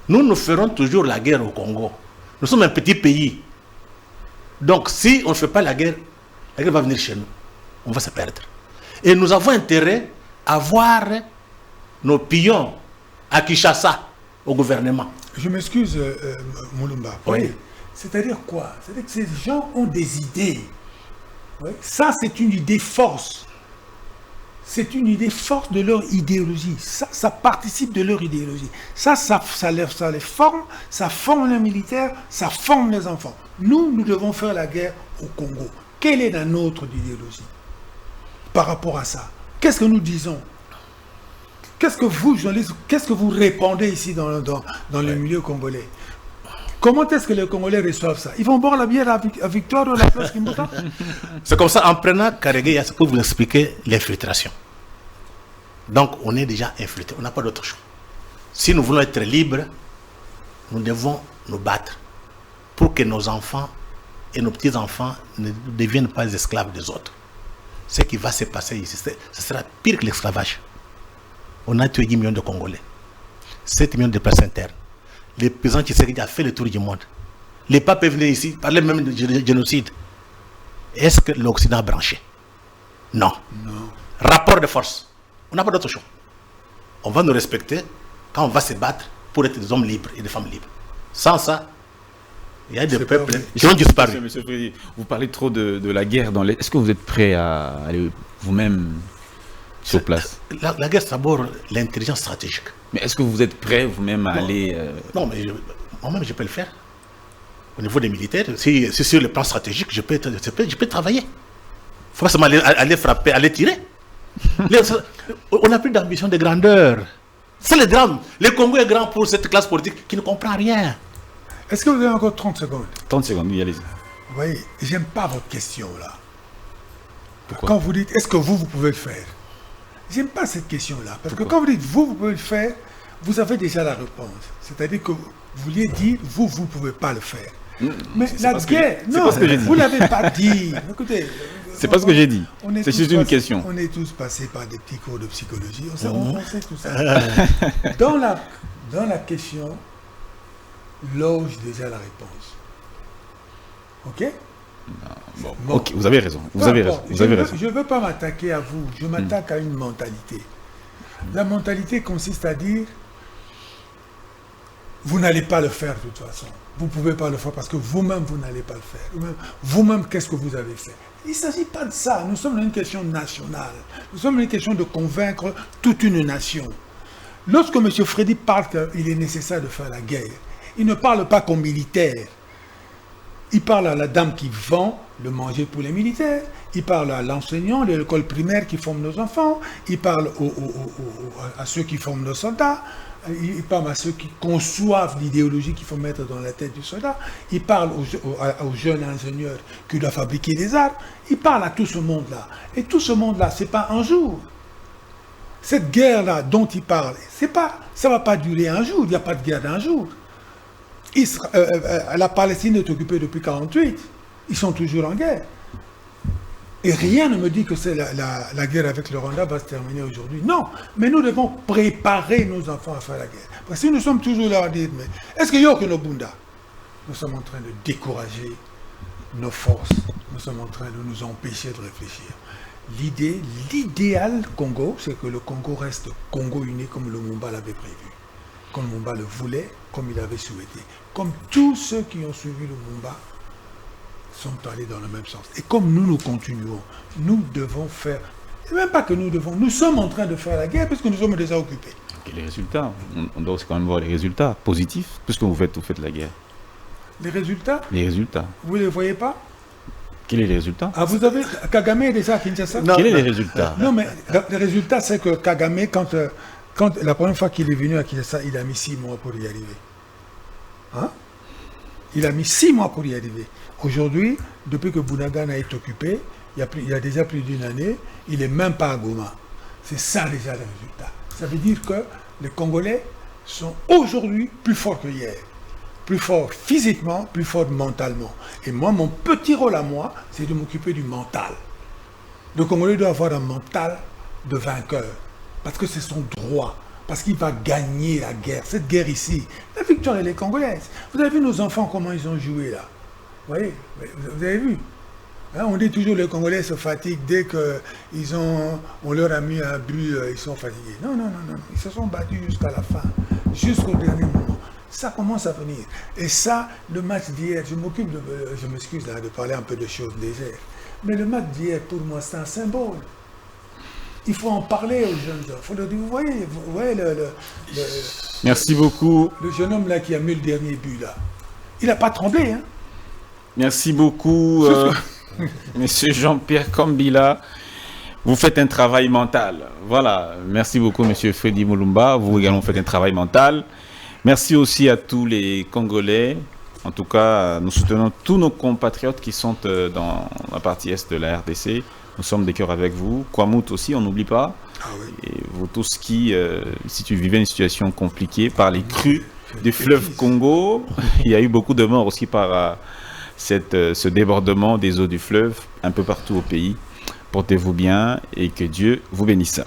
Nous ferons toujours la guerre au Congo. Nous sommes un petit pays. Donc, si on ne fait pas la guerre va venir chez nous. On va se perdre. Et nous avons intérêt à voir nos pions à Kinshasa, au gouvernement. Je m'excuse, Moulumba. Oui. C'est-à-dire quoi? C'est-à-dire que ces gens ont des idées. Oui. Ça, c'est une idée force. C'est une idée force de leur idéologie. Ça participe de leur idéologie. Ça les forme, ça forme les militaires, ça forme les enfants. Nous devons faire la guerre au Congo. Quelle est la nôtre idéologie par rapport à ça? Qu'est-ce que nous disons? Qu'est-ce que vous, journalistes, qu'est-ce que vous répondez ici dans le milieu congolais? Comment est-ce que les Congolais reçoivent ça? Ils vont boire la bière à Victoire ou à la place Kimbota? C'est comme ça, en prenant Karégé, il y a ce que vous expliquez, l'infiltration. Donc, on est déjà infiltré, on n'a pas d'autre choix. Si nous voulons être libres, nous devons nous battre pour que nos enfants et nos petits-enfants ne deviennent pas les esclaves des autres. Ce qui va se passer ici, ce sera pire que l'esclavage. On a tué 10 millions de Congolais, 7 millions de places internes. Le président Tshisekedi a fait le tour du monde. Les papes est venu ici, parler même de génocide. Est-ce que l'Occident a branché? Non. Rapport de force. On n'a pas d'autre choix. On va nous respecter quand on va se battre pour être des hommes libres et des femmes libres. Sans ça, il y a des peuples qui ont disparu. Monsieur Freddy, vous parlez trop de la guerre dans les... Est-ce que vous êtes prêt à aller vous-même sur place? La guerre, c'est d'abord l'intelligence stratégique. Mais est-ce que vous êtes prêt vous-même à aller... Non, mais moi-même, je peux le faire. Au niveau des militaires, si sur le plan stratégique, je peux travailler. Il faut pas seulement aller frapper, aller tirer. On n'a plus d'ambition, de grandeur. C'est le drame. Le Congo est grand pour cette classe politique qui ne comprend rien. Est-ce que vous avez encore 30 secondes? 30 secondes, oui, allez-y. Vous voyez, j'aime pas votre question là. Pourquoi? Quand vous dites, est-ce que vous pouvez le faire? J'aime pas cette question-là. Parce que quand vous dites, vous pouvez le faire, vous avez déjà la réponse. C'est-à-dire que vous vouliez dire, vous ne pouvez pas le faire. Mais la guerre, non, vous ne l'avez pas dit. Écoutez, c'est pas ce que j'ai dit. C'est juste une question. On est tous passés par des petits cours de psychologie. On sait tout ça. Dans la question, loge déjà la réponse. Ok? Bon. Ok, vous avez raison. Vous avez raison. Je ne veux pas m'attaquer à vous. Je m'attaque à une mentalité. La mentalité consiste à dire vous n'allez pas le faire de toute façon. Vous ne pouvez pas le faire parce que vous-même, vous n'allez pas le faire. Vous-même, qu'est-ce que vous avez fait? Il ne s'agit pas de ça. Nous sommes dans une question nationale. Nous sommes dans une question de convaincre toute une nation. Lorsque M. Freddy parle qu'il est nécessaire de faire la guerre, il ne parle pas comme militaire. Il parle à la dame qui vend le manger pour les militaires. Il parle à l'enseignant de l'école primaire qui forme nos enfants. Il parle à ceux qui forment nos soldats. Il parle à ceux qui conçoivent l'idéologie qu'il faut mettre dans la tête du soldat. Il parle aux jeunes ingénieurs qui doivent fabriquer des armes. Il parle à tout ce monde-là. Et tout ce monde-là, ce n'est pas un jour. Cette guerre-là dont il parle, ça ne va pas durer un jour. Il n'y a pas de guerre d'un jour. La Palestine est occupée depuis 1948. Ils sont toujours en guerre. Et rien ne me dit que la guerre avec le Rwanda va se terminer aujourd'hui. Non, mais nous devons préparer nos enfants à faire la guerre. Parce que si nous sommes toujours là à dire, mais est-ce qu'il y a que nos Bunda? Nous sommes en train de décourager nos forces. Nous sommes en train de nous empêcher de réfléchir. L'idéal Congo, c'est que le Congo reste Congo uni comme le Lumumba l'avait prévu. Comme Lumumba le voulait, comme il avait souhaité. Comme tous ceux qui ont suivi le Lumumba sont allés dans le même sens. Et comme nous continuons, nous devons faire, même pas que nous sommes en train de faire la guerre puisque nous sommes déjà occupés. Et les résultats, on doit aussi quand même voir les résultats positifs, puisque vous faites la guerre. Les résultats? Les résultats. Vous ne les voyez pas? Quels sont les résultats? Ah, vous avez, Kagame est déjà à Kinshasa? Quels sont les résultats? Non, mais les résultats, c'est que Kagame, quand la première fois qu'il est venu à Kinshasa, il a mis 6 mois pour y arriver. Hein? Il a mis 6 mois pour y arriver. Aujourd'hui, depuis que Bunagana est occupé, il y a déjà plus d'une année, il n'est même pas à Goma. C'est ça déjà le résultat. Ça veut dire que les Congolais sont aujourd'hui plus forts que hier. Plus forts physiquement, plus forts mentalement. Et moi, mon petit rôle à moi, c'est de m'occuper du mental. Le Congolais doit avoir un mental de vainqueur. Parce que c'est son droit. Parce qu'il va gagner la guerre. Cette guerre ici, la victoire, elle est congolaise. Vous avez vu nos enfants, comment ils ont joué là? voyez, vous avez vu. Hein, on dit toujours que les Congolais se fatiguent dès qu'on leur a mis un but, ils sont fatigués. Non, non, non, non. Ils se sont battus jusqu'à la fin, jusqu'au dernier moment. Ça commence à venir. Et ça, le match d'hier, je m'excuse là, de parler un peu de choses légères, mais le match d'hier, pour moi, c'est un symbole. Il faut en parler aux jeunes gens. Faut le dire, vous voyez Merci beaucoup. Le jeune homme là qui a mis le dernier but là, il n'a pas tremblé. Hein. Merci beaucoup, Monsieur Jean-Pierre Kambila. Vous faites un travail mental. Voilà. Merci beaucoup, Monsieur Freddy Mulumba. Vous également faites un travail mental. Merci aussi à tous les Congolais. En tout cas, nous soutenons tous nos compatriotes qui sont dans la partie est de la RDC. Nous sommes des cœurs avec vous. Kwamut aussi, on n'oublie pas. Ah oui. Et vous tous qui, si tu vivais une situation compliquée par les crues du fleuve Congo, il y a eu beaucoup de morts aussi par ce débordement des eaux du fleuve un peu partout au pays. Portez-vous bien et que Dieu vous bénisse.